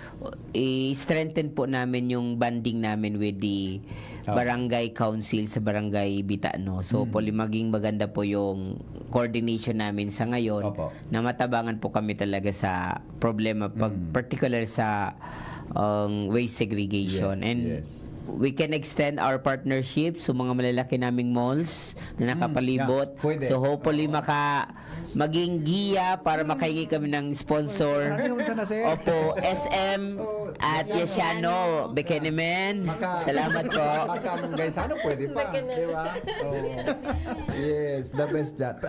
i-strengthen po namin yung banding namin with the barangay council sa barangay Bitano. So, maging maganda po yung coordination namin sa ngayon Opo. na matabangan po kami talaga sa problema, particular sa waste segregation. Yes, And yes. we can extend our partnership sa mga malalaki naming malls na nakapalibot. yeah, pwede. So hopefully maging giya para makahingi kami ng sponsor. Ano yung sana, sir? Opo, SM at Yasiano Bekenemen. Salamat po. Gaisano pwede pa. Di ba? Yes, the best that.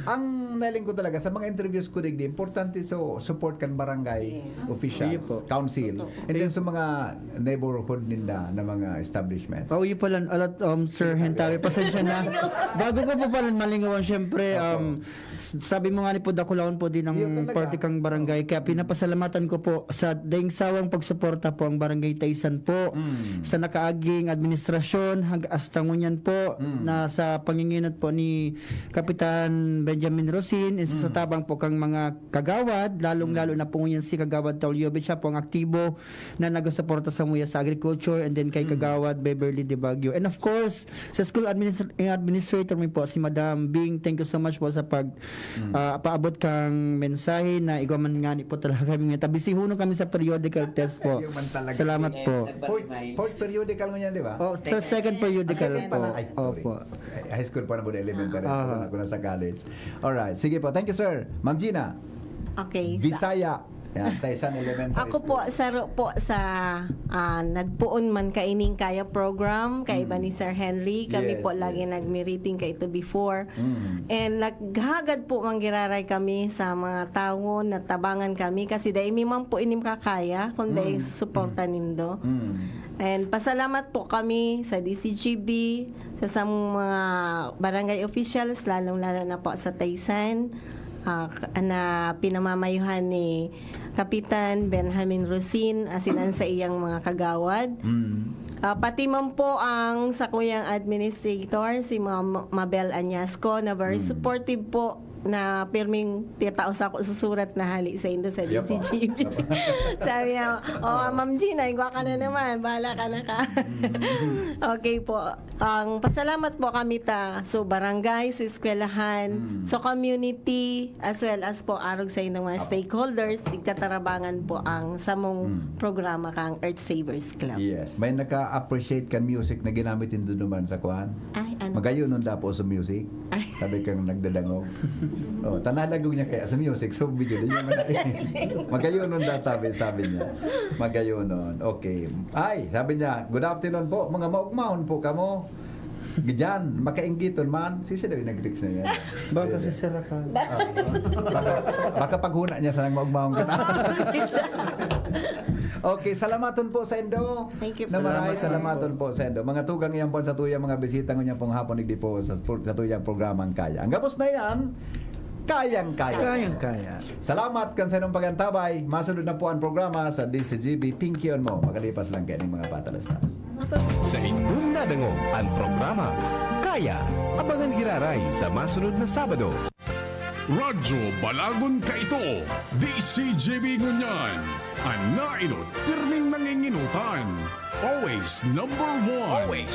Ang naling ko talaga sa mga interviews ko digdi, importante support kan barangay officials, council, and then sa mga neighborhood ninda na mga establishments. Oh, yun pala, alat, Sir Hentawi, pasensya na. Bago ko po pala malingawan, syempre, sabi mo nga ni po, dakulawon po din ng party kang barangay. Kaya pinapasalamatan ko po sa daing sawang pagsuporta po ang barangay Taysan po, sa nakaaging administrasyon, hasta ngunyan po, na sa panginginat po ni Kapitan Benjamin Rosin, sa tabang po kang mga kagawad, lalong-lalo na po ngunyan si Kagawad Tauliobe, siya po ang aktibo na nagasuporta sa muya sa agriculture, and then kay Kagawad Beverly De Baguio. And of course, sa school administrator mo po, si Madam Bing, thank you so much po sa paabot kang mensahe na igaman nga ni po talaga kami. Tabisihuno kami sa periodical test po. Salamat po. Fourth periodical mo yan, di ba? Oh, sa second periodical po. Opo. High school pa na po, elementary pa na sa college. Alright, sige po. Thank you, sir. Ma'am Gina, Okay. Bisaya. Yan, Taysan Elementary Ako po sa nagpuon man kaining kaya program kay iba ni Sir Henry, kami Yes, po lagi nagmi-meeting kay ito before, and naghagad po manggiraray kami sa mga tao na tabangan kami kasi dahil man po inim kakaya kung dahil suporta nindo. And pasalamat po kami sa DCGB, sa mga barangay officials, lalong-lalo na po sa Taysan, na pinamamayuhan ni Kapitan Benjamin Rosin asinan sa iyang mga kagawad. Pati man po ang sa kuyang administrator, si Mabel Añasco, na very supportive po na pirming titaos ako susurat na hali sa Indo sa DCGB. Sabi niya, Ma'am Gina, igwa ka na naman, bahala ka na ka. Okay po. Ang pasalamat po kami so barangay, sa eskwelahan, sa community, as well as po arog sa inyong mga stakeholders, ikatarabangan po ang samong programa kang Earth Savers Club. Yes. May naka-appreciate kan music na ginamit din doon naman sa kuhan. Ay, ano? Magayon nun dapo sa music. Sabi kang nagdadangog. Tanalagog niya kaya sa music. So, video din niya magayon nun sabi niya. Magayon nun. Okay. Ay, sabi niya, good afternoon po. Mga maugmahon po kamo. Diyan, makainggiton man. Sisi daw yung nag-text na yan. Baka si Sir ka. Baka paghuna niya sa nang maugmahon ka na. Okay, salamaton po sa Indo. Thank you Na po. maraming salamaton po sa Indo. Mga tugang iyan po sa tuyang mga bisita ng pong hapon nigdi po sa tuyang programang Kaya. Ang gapos na yan, kayang-kaya. Kayang-kaya. Salamat kan sa inyong pagantabay. Masunod na po ang programa sa DCGB. Pinky on mo. Makalipas lang kayo ng mga patalastas. Sa inyong nadango ang programa Kaya. Abangan hiraray sa masunod na Sabado. Radyo Balagon ka ito, DCGB Ngunyan, ang nainot, pirming nanginginutan, always number one.